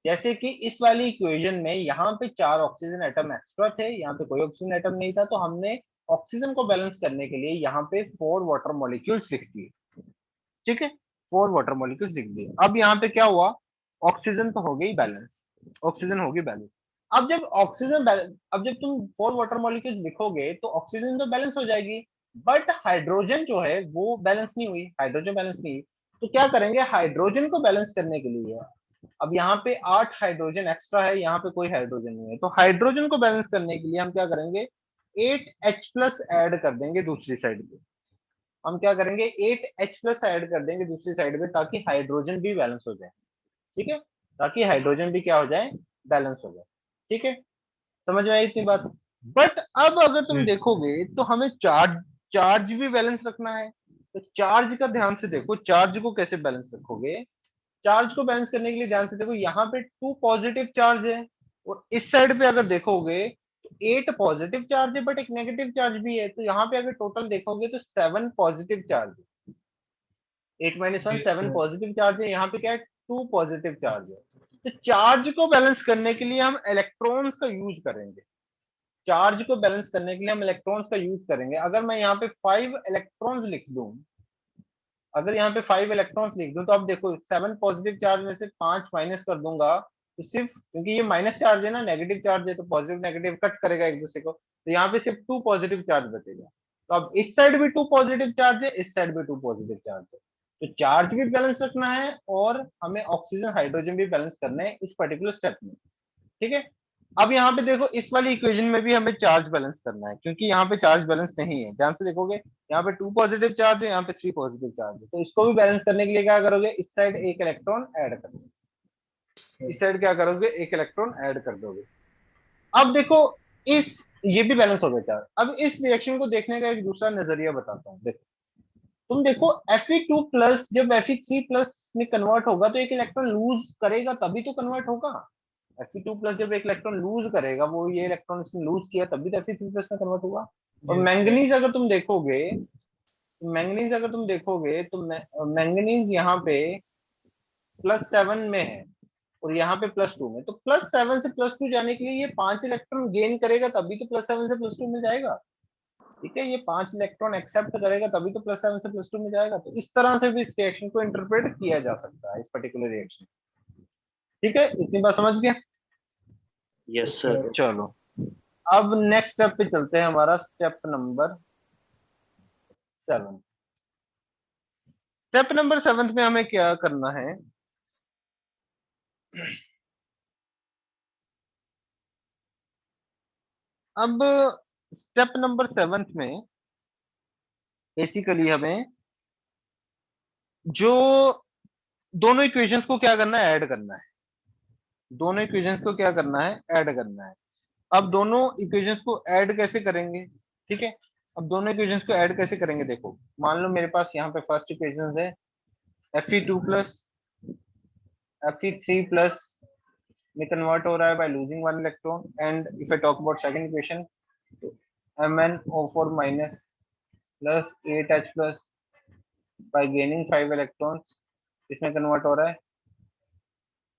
A: जैसे कि इस वाली इक्वेशन में यहाँ पे 4 ऑक्सीजन एटम एक्स्ट्रा थे, यहाँ पे कोई ऑक्सीजन एटम नहीं था, तो हमने ऑक्सीजन को बैलेंस करने के लिए यहाँ पे 4 वाटर मॉलिक्यूल्स लिख दिए। ठीक है, 4 वाटर मॉलिक्यूल्स लिख दिए। अब यहाँ पे क्या हुआ, ऑक्सीजन तो हो गई बैलेंस, ऑक्सीजन होगी बैलेंस। अब जब ऑक्सीजन अब जब तुम 4 वाटर मॉलिक्यूल्स लिखोगे तो ऑक्सीजन तो बैलेंस हो जाएगी, बट हाइड्रोजन जो है वो बैलेंस नहीं हुई, हाइड्रोजन बैलेंस नहीं हुई। तो क्या करेंगे, हाइड्रोजन को बैलेंस करने के लिए, अब यहाँ पे 8 हाइड्रोजन एक्स्ट्रा है, यहाँ पे कोई हाइड्रोजन नहीं है, तो हाइड्रोजन को बैलेंस करने के लिए हम क्या करेंगे, 8H प्लस ऐड कर देंगे दूसरी साइड पे। हम क्या करेंगे, 8H प्लस ऐड कर देंगे दूसरी साइड पे, ताकि हाइड्रोजन भी बैलेंस हो जाए। ठीक है, ताकि हाइड्रोजन भी क्या हो जाए, बैलेंस हो जाए। ठीक है, समझ में आई इतनी बात। बट अब अगर तुम
C: Yes.
A: देखोगे तो हमें चार्ज चार्ज भी बैलेंस रखना है। तो चार्ज का ध्यान से देखो, चार्ज को कैसे बैलेंस रखोगे। चार्ज को बैलेंस करने के लिए ध्यान से देखो, यहाँ पे 2 पॉजिटिव चार्ज है, और इस साइड पे अगर देखोगे तो 8 पॉजिटिव चार्ज है बट एक नेगेटिव चार्ज भी है। तो यहाँ पे अगर टोटल देखोगे तो 7 पॉजिटिव चार्ज है, 8 minus 1
C: Yes,
A: 7
C: sir.
A: Positive charge है, यहाँ पे क्या है, 2 पॉजिटिव चार्ज है। तो चार्ज को बैलेंस करने के लिए हम इलेक्ट्रॉन्स का यूज करेंगे, चार्ज को बैलेंस करने के लिए हम इलेक्ट्रॉन्स का यूज करेंगे। अगर मैं यहाँ पे 5 इलेक्ट्रॉन्स लिख दूं, अगर यहाँ पे 5 इलेक्ट्रॉन्स लिख दूं, तो अब देखो 7 पॉजिटिव चार्ज में से 5 माइनस कर दूंगा, तो सिर्फ क्योंकि ये माइनस चार्ज है ना, नेगेटिव चार्ज है, तो पॉजिटिव नेगेटिव कट करेगा एक दूसरे को, तो यहाँ पे सिर्फ 2 पॉजिटिव चार्ज बचेगा। तो अब इस साइड भी 2 पॉजिटिव चार्ज है, इस साइड भी 2 पॉजिटिव चार्ज है। तो चार्ज भी बैलेंस रखना है और हमें ऑक्सीजन हाइड्रोजन भी बैलेंस करना है इस पर्टिकुलर स्टेप में। ठीक है, अब यहाँ पे देखो, इस वाली इक्वेशन में भी हमें चार्ज बैलेंस करना है, क्योंकि यहाँ पे चार्ज बैलेंस नहीं है। ध्यान से देखोगे, यहाँ पे 2 पॉजिटिव चार्ज है, यहाँ पे 3 पॉजिटिव चार्ज है, तो इसको भी बैलेंस करने के लिए क्या करोगे, इस साइड एक इलेक्ट्रॉन ऐड कर दोगे, इस साइड क्या करोगे, एक इलेक्ट्रॉन ऐड कर दोगे। अब देखो, इस ये भी बैलेंस हो गया चार्ज। अब इस रिएक्शन को देखने का एक दूसरा नजरिया बताता हूँ। देखो, तुम देखो Fe2 प्लस जब Fe3 प्लस में कन्वर्ट होगा तो एक इलेक्ट्रॉन लूज करेगा, तभी तो कन्वर्ट होगा। Fe2 प्लस जब एक इलेक्ट्रॉन लूज करेगा, वो ये इलेक्ट्रॉन इसने लूज किया, तभी तो Fe3 प्लस में कन्वर्ट हुआ। और
C: Yes,
A: मैंगनीज अगर तुम देखोगे मैंगनीज अगर तुम देखोगे तो मैंगनीज यहाँ पे +7 में है और यहाँ पे +2 में, तो +7 से +2 जाने के लिए ये 5 इलेक्ट्रॉन गेन करेगा तभी तो +7 से +2 में जाएगा। ठीक है, ये 5 इलेक्ट्रॉन एक्सेप्ट करेगा तभी तो +7 से +2 में जाएगा। तो इस तरह से भी इस रिएक्शन को इंटरप्रेट किया जा सकता है, इस पर्टिकुलर रिएक्शन। ठीक है, इतनी बात समझ गया?
D: Yes sir.
A: चलो अब नेक्स्ट स्टेप पे चलते हैं, हमारा स्टेप नंबर 7। स्टेप नंबर 7 में हमें क्या करना है? अब स्टेप नंबर 7 में बेसिकली हमें जो दोनों इक्वेशंस को क्या करना है, ऐड करना है। दोनों इक्वेशंस को क्या करना है, ऐड करना है। अब दोनों इक्वेशंस को ऐड कैसे करेंगे? ठीक है, अब दोनों इक्वेशंस को ऐड कैसे करेंगे? देखो, मान लो मेरे पास यहाँ पे फर्स्ट इक्वेशन है Fe2 प्लस Fe3 प्लस में कन्वर्ट हो रहा है by losing 1 electron, and if I talk about second equation MnO4 minus plus 8H plus by gaining 5 electrons, इसमें कन्वर्ट हो रहा है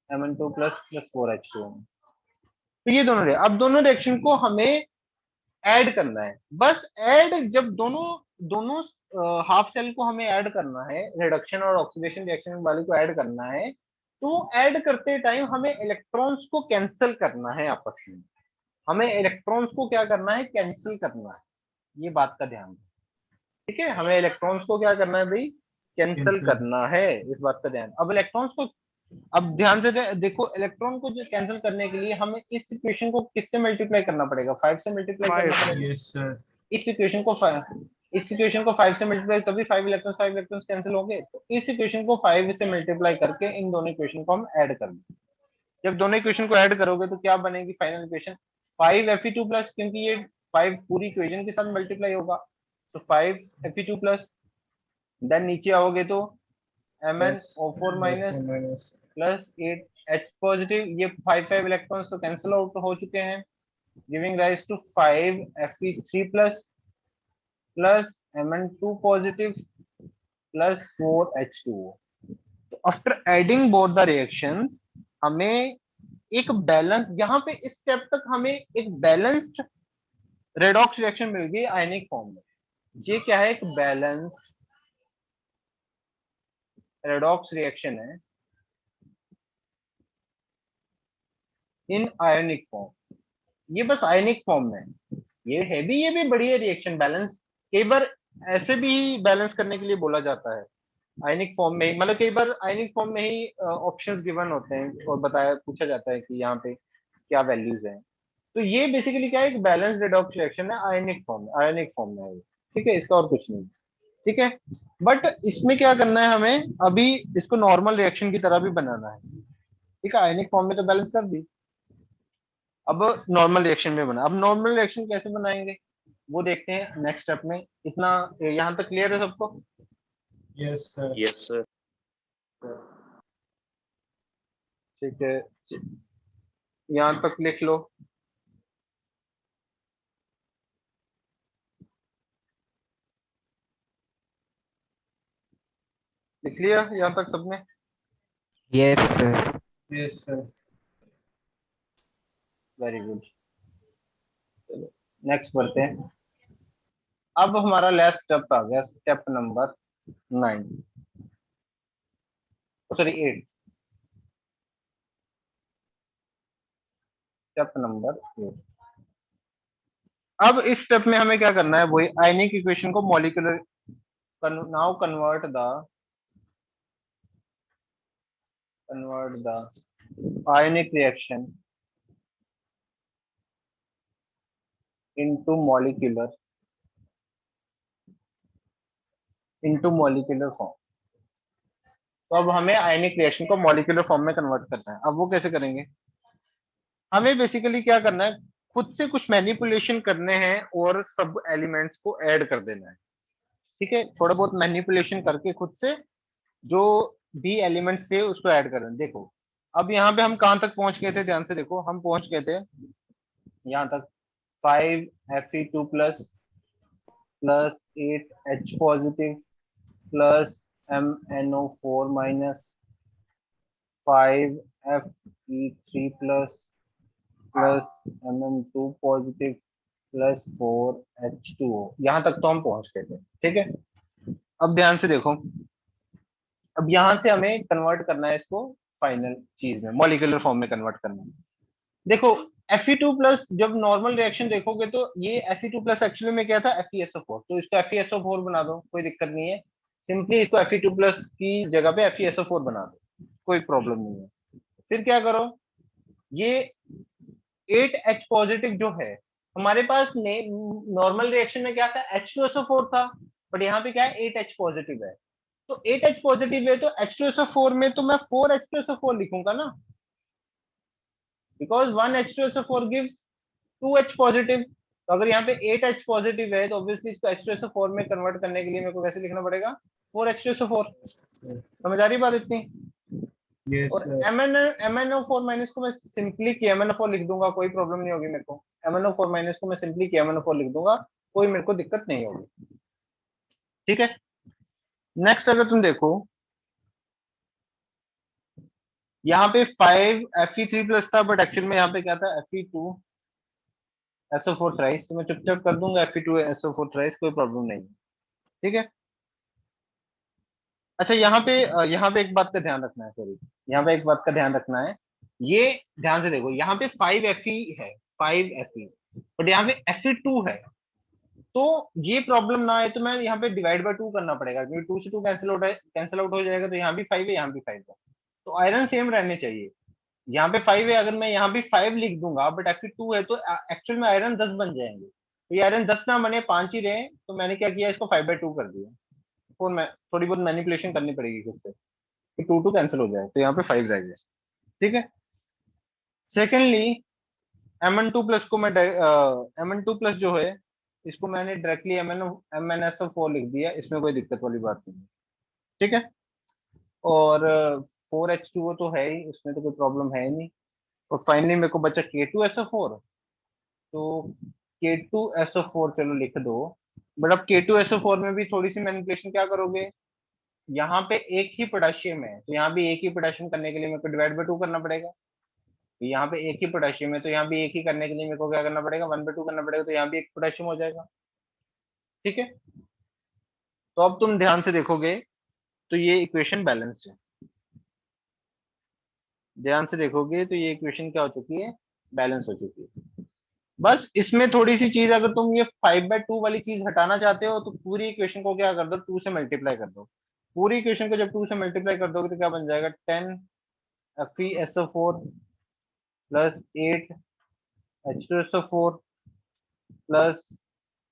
A: Mn2 प्लस प्लस 4H2। तो ये दोनों अब दोनों रिएक्शन को हमें ऐड करना है। बस ऐड, जब दोनों दोनों हाफ सेल को हमें ऐड करना है, रिडक्शन और ऑक्सीडेशन रिएक्शन वाले को ऐड करना है, तो ऐड करते टाइम हमें इलेक्ट्रॉन्स को कैंसिल करना है आपस में। हमें इलेक्ट्रॉन्स को क्या करना है, कैंसिल करना है। ये बात का ध्यान है। ठीक है, हमें इलेक्ट्रॉन्स को क्या करना है भाई, कैंसिल
C: Cancel.
A: करना है, इस बात का ध्यान। अब इलेक्ट्रॉन्स को, अब ध्यान से देखो, इलेक्ट्रॉन को जो कैंसिल करने के लिए हमें इस इक्वेशन को किससे मल्टीप्लाई करना पड़ेगा, 5 से मल्टीप्लाई करना पड़ेगा।
C: Yes sir.
A: इस इक्वेशन को 5 से मल्टीप्लाई, तभी 5 इलेक्ट्रॉन्स कैंसिल होंगे। तो इस इक्वेशन को 5 से मल्टीप्लाई करके इन दोनों इक्वेशन को हम ऐड कर दें। जब दोनों इक्वेशन को ऐड करोगे तो क्या बनेगी फाइनल इक्वेशन, 5Fe2 प्लस, क्योंकि ये 5 पूरी इक्वेशन के साथ मल्टीप्लाई होगा, तो 5Fe2 प्लस। देन नीचे आओगे तो MnO4 minus
C: minus.
A: Plus 8H positive, ये 5 इलेक्ट्रॉन्स तो कैंसिल आउट हो चुके हैं, giving rise to 5Fe3 plus plus Mn2 positive plus 4H2O। तो after adding both the reactions हमें एक बैलेंस, यहाँ पे इस स्टेप तक हमें एक बैलेंस्ड रेडॉक्स रिएक्शन मिल गई आयनिक फॉर्म में। ये क्या है, एक बैलेंस्ड रेडॉक्स रिएक्शन है इन आयनिक फॉर्म। ये बस आयनिक फॉर्म में है। ये भी बढ़िया रिएक्शन बैलेंस। कई बार ऐसे भी बैलेंस करने के लिए बोला जाता है आयनिक फॉर्म में ही, मतलब कई बार आयनिक फॉर्म में ही ऑप्शंस गिवन होते हैं और बताया, पूछा जाता है कि यहाँ पे क्या वैल्यूज हैं। तो ये बेसिकली क्या है, एक बैलेंस रेडॉक्स रिएक्शन है आयनिक फॉर्म में है। ठीक है, इसका और कुछ नहीं। ठीक है, बट इसमें क्या करना है हमें, अभी इसको नॉर्मल रिएक्शन की तरह भी बनाना है। ठीक है, आयनिक फॉर्म में तो बैलेंस कर दी, अब नॉर्मल रिएक्शन में बना। अब नॉर्मल रिएक्शन कैसे बनाएंगे वो देखते हैं नेक्स्ट स्टेप में। इतना यहाँ तक क्लियर है सबको?
C: Yes sir.
D: Yes sir.
A: ठीक है, यहाँ तक लिख लो। लिख लिया यहाँ तक सबने?
E: Yes, sir.
C: Yes sir.
A: Very good, चलो नेक्स्ट बढ़ते हैं। अब हमारा लास्ट स्टेप आ गया, step number 9, sorry 8, step number 8। अब इस स्टेप में हमें क्या करना है, वही आयनिक इक्वेशन को molecular, now convert the ionic reaction into molecular form. तो अब हमें आयनिक रिएक्शन को मॉलिक्यूलर फॉर्म में कन्वर्ट करना है। अब वो कैसे करेंगे, हमें बेसिकली क्या करना है, खुद से कुछ मैनिपुलेशन करने हैं और सब एलिमेंट्स को ऐड कर देना है। ठीक है, थोड़ा बहुत मैनिपुलेशन करके खुद से जो भी एलिमेंट्स थे उसको ऐड कर दें। देखो अब यहाँ पे हम कहां तक पहुंच गए थे, ध्यान से देखो, हम पहुंच गए थे यहाँ तक 5Fe2 plus plus 8H positive plus MnO4 minus 5Fe3 plus Mn2 positive plus 4H2O। यहाँ तक तो हम पहुंच गए थे, ठीक है। अब ध्यान से देखो, अब यहाँ से हमें कन्वर्ट करना है इसको फाइनल चीज में, मॉलिक्यूलर फॉर्म में कन्वर्ट करना है। देखो Fe2 प्लस जब नॉर्मल रिएक्शन देखोगे तो ये Fe2 प्लस एक्चुअली में क्या था, FeSO4, तो इसको FeSO4 बना दो, कोई दिक्कत नहीं है। सिंपली इसको Fe2 प्लस की जगह पे FeSO4 बना दो, कोई प्रॉब्लम नहीं है। फिर क्या करो, ये 8H पॉजिटिव जो है हमारे पास ने नॉर्मल रिएक्शन में क्या था, H2SO4 था, बट यहाँ पे क्या है 8H पॉजिटिव है। तो 8H पॉजिटिव है तो H2SO4 में तो मैं 4H2SO4 लिखूंगा ना, because 1H2SO4 gives 2H positive. तो अगर यहाँ पे 8H पॉजिटिव है तो ऑब्वियसली इसको H2SO4 में कन्वर्ट करने के लिए मेरे को कैसे लिखना पड़ेगा, 4H2SO4। समझ आ रही बात इतनी?
C: Yes,
A: और
C: sir.
A: MnO4 माइनस को मैं सिंपली KMnO4 लिख दूंगा, कोई प्रॉब्लम नहीं होगी मेरे को। MnO4 माइनस को मैं सिंपली KMnO4 लिख दूंगा, कोई मेरे को दिक्कत नहीं होगी, ठीक है। नेक्स्ट अगर तुम देखो यहाँ पे 5Fe3 प्लस था, बट एक्चुअल में यहाँ पे क्या था, Fe2SO4 थ्राइस, तो मैं चुपचाप कर दूंगा Fe2SO4 थ्राइस, कोई प्रॉब्लम नहीं, ठीक है। अच्छा यहाँ पे एक बात का ध्यान रखना है, सॉरी, यहाँ पे एक बात का ध्यान रखना है। ये ध्यान से देखो, यहाँ पे 5Fe है, 5Fe, बट यहाँ पे Fe2 है, तो ये प्रॉब्लम ना आए तो मैं यहाँ पे डिवाइड बाय 2 करना पड़ेगा, क्योंकि 2 से 2 कैंसिल आउट हो जाएगा, तो यहाँ भी 5 है, यहाँ भी 5 है, तो आयरन सेम रहने चाहिए। यहाँ पे 5 है, अगर मैं यहाँ भी 5 लिख दूंगा बट Fe2 है तो एक्चुअल में आयरन 10 बन जाएंगे, तो ये आयरन 10 ना बने 5 ही रहे, तो मैंने क्या किया, इसको 5/2 कर दिया। फोर में थोड़ी बहुत मैनिपुलेशन करनी पड़ेगी खुद से, कि 2 कैंसिल हो जाए, तो यहाँ पे 5 रह गया, ठीक है। सेकेंडली Mn2 प्लस को मैं Mn2 प्लस जो है इसको मैंने डायरेक्टली MnSO4 लिख दिया, इसमें कोई दिक्कत वाली बात नहीं है, ठीक है। और 4H2O तो है ही, उसमें तो कोई प्रॉब्लम है ही नहीं। और फाइनली मेरे को बचा K2SO4, तो K2SO4 चलो लिख दो, बट अब K2SO4 में भी थोड़ी सी मैनिपुलेशन क्या करोगे, यहाँ पे एक ही पोटेशियम है, तो यहाँ भी एक ही पोटेशियम करने के लिए मेरे को डिवाइड बाय 2 करना पड़ेगा। तो यहाँ पे एक ही पोटेशियम है, तो यहाँ भी एक ही करने के लिए मेरे को क्या करना पड़ेगा, 1/2 करना पड़ेगा, तो यहाँ भी एक पोटेशियम हो जाएगा, ठीक है। तो अब तुम ध्यान से देखोगे तो ये इक्वेशन बैलेंस्ड है, ध्यान से देखोगे तो ये इक्वेशन क्या हो चुकी है, बैलेंस हो चुकी है। बस इसमें थोड़ी सी चीज, अगर तुम ये 5/2 वाली चीज हटाना चाहते हो तो पूरी इक्वेशन को क्या कर दो, 2 से मल्टीप्लाई कर दो। पूरी इक्वेशन को जब 2 से मल्टीप्लाई कर दोगे तो क्या बन जाएगा, 10FeSO4 plus 8H2SO4 plus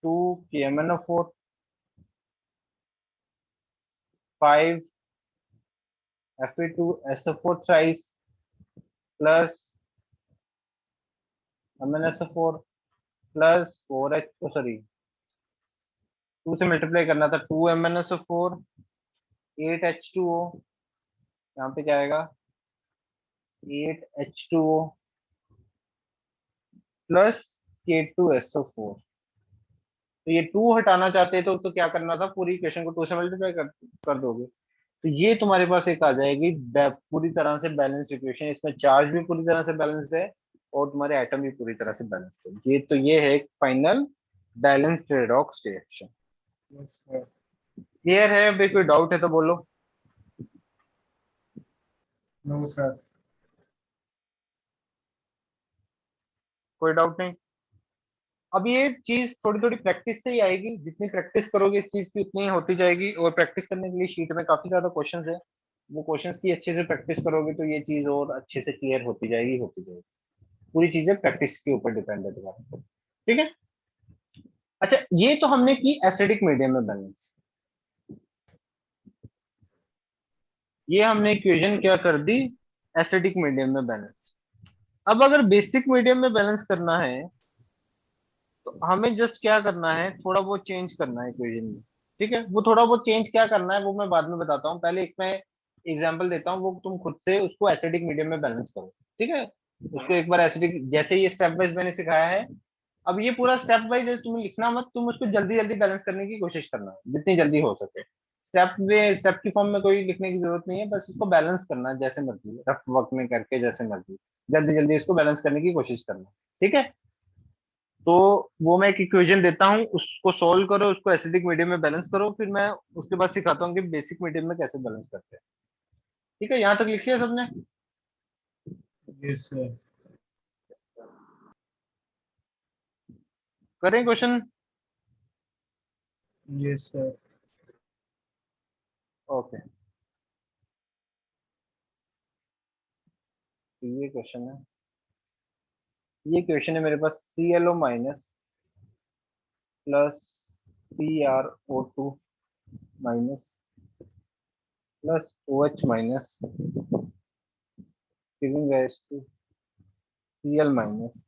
A: 2KMnO4 5Fe2SO4 thrice plus MnSO4 plus 4H, sorry 2 से मल्टीप्लाई करना था, 2MnSO4 8H2O, यहाँ पे क्या आएगा 8H2O प्लस K2SO4। तो ये 2 हटाना चाहते तो क्या करना था, पूरी इक्वेशन को 2 से मल्टीप्लाई कर दोगे, तो ये तुम्हारे पास एक आ जाएगी पूरी तरह से बैलेंस्ड इक्वेशन। इसमें चार्ज भी पूरी तरह से बैलेंस्ड है और तुम्हारे एटम भी पूरी तरह से बैलेंस्ड है। ये है एक final balanced redox reaction.
C: Yes, sir.
A: Clear है? अभी कोई डाउट है तो बोलो।
C: No, sir.
A: कोई डाउट नहीं। अब ये चीज थोड़ी थोड़ी प्रैक्टिस से ही आएगी, जितनी प्रैक्टिस करोगे इस चीज की उतनी ही होती जाएगी। और प्रैक्टिस करने के लिए शीट में काफी ज्यादा क्वेश्चंस है, वो क्वेश्चंस की अच्छे से प्रैक्टिस करोगे तो ये चीज और अच्छे से क्लियर होती जाएगी, होती जाएगी। पूरी चीजें प्रैक्टिस के ऊपर डिपेंड है तुम्हारा, ठीक है। अच्छा, ये तो हमने की एसिडिक मीडियम में बैलेंस, ये हमने इक्वेशन क्या कर दी, एसिडिक मीडियम में बैलेंस। अब अगर बेसिक मीडियम में बैलेंस करना है तो हमें जस्ट क्या करना है, थोड़ा बहुत चेंज करना है इक्वेशन में, ठीक है। वो थोड़ा बहुत चेंज क्या करना है वो मैं बाद में बताता हूँ, पहले एक मैं एग्जांपल देता हूँ, वो तुम खुद से उसको एसिडिक मीडियम में बैलेंस करो, ठीक है। उसको एक बार एसिडिक, जैसे ये स्टेप वाइज मैंने सिखाया है, अब ये पूरा स्टेप वाइज तुम्हें लिखना मत, तुम उसको जल्दी जल्दी बैलेंस करने की कोशिश करना जितनी जल्दी हो सके। स्टेप की फॉर्म में कोई लिखने की जरूरत नहीं है, बस उसको बैलेंस करना जैसे मर्जी, रफ वर्क में करके जैसे मर्जी, जल्दी जल्दी इसको बैलेंस करने की कोशिश करना। ठीक है, तो वो मैं एक इक्वेशन देता हूँ, उसको सोल्व करो, उसको एसिडिक मीडियम में बैलेंस करो, फिर मैं उसके बाद सिखाता हूँ कि बेसिक मीडियम में कैसे बैलेंस करते हैं। ठीक है, यहाँ तक लिख लिया सबने?
C: Yes, sir.
A: करें क्वेश्चन?
C: Yes, sir.
A: ओके, तो ये क्वेश्चन है, ये क्वेश्चन है मेरे पास, ClO minus plus CrO2 minus plus OH minus giving rise to Cl minus.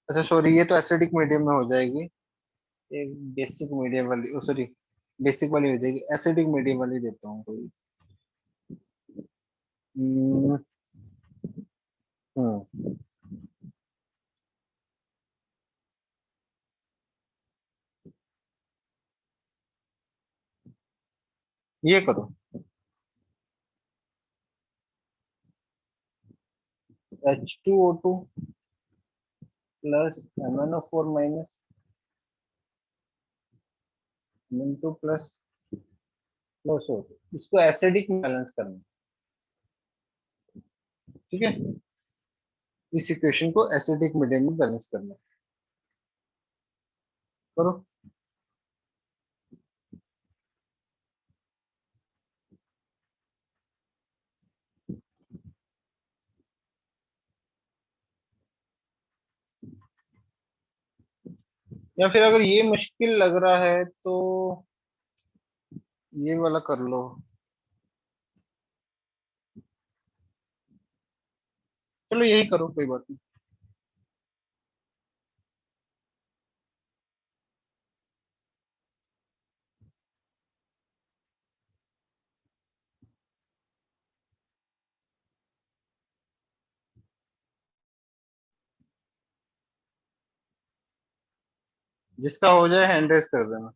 A: अच्छा सॉरी, ये तो एसिडिक मीडियम में हो जाएगी, एक बेसिक मीडियम वाली, सॉरी बेसिक वाली हो जाएगी, एसिडिक मीडियम वाली देता हूँ कोई। हम्म, हम्म, ये करो, H2O2 plus MnO4 minus Mn2 plus plus O2, इसको एसिडिक में बैलेंस करना। ठीक है, इस इक्वेशन को एसिडिक मीडियम में बैलेंस करना। करो। या फिर अगर ये मुश्किल लग रहा है तो ये वाला कर लो। चलो यही करो, कोई बात नहीं। जिसका हो जाए हैंड रेस कर देना।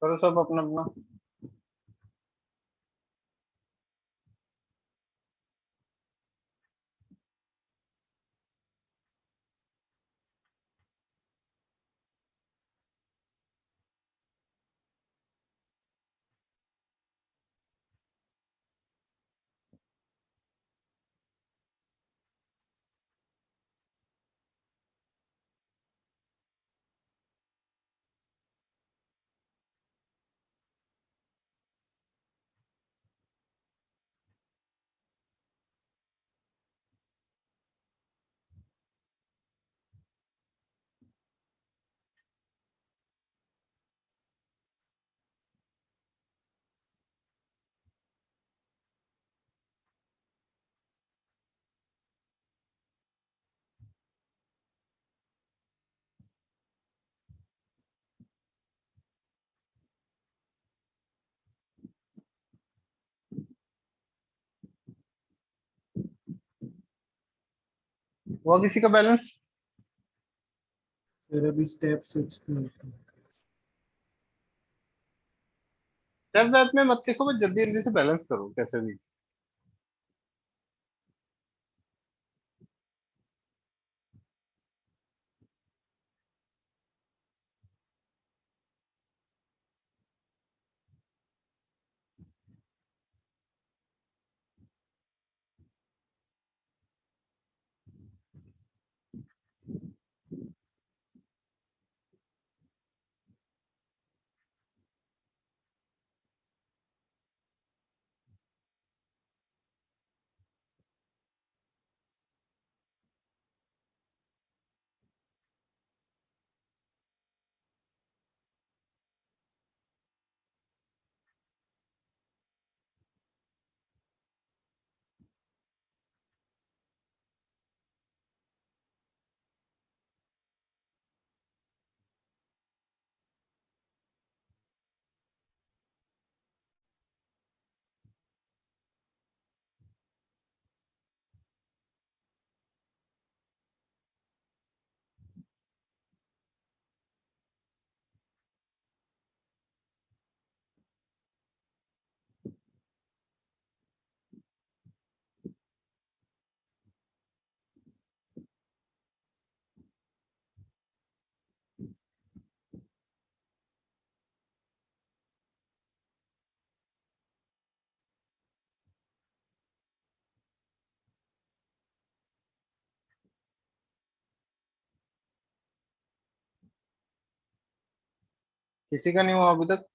A: करो सब अपना अपना। हुआ किसी का बैलेंस?
C: फिर अभी स्टेप 6 में
A: स्टेप वेब में मत लिखो, बस जल्दी जल्दी से बैलेंस करो कैसे भी। किसी का नहीं हुआ अभी तक?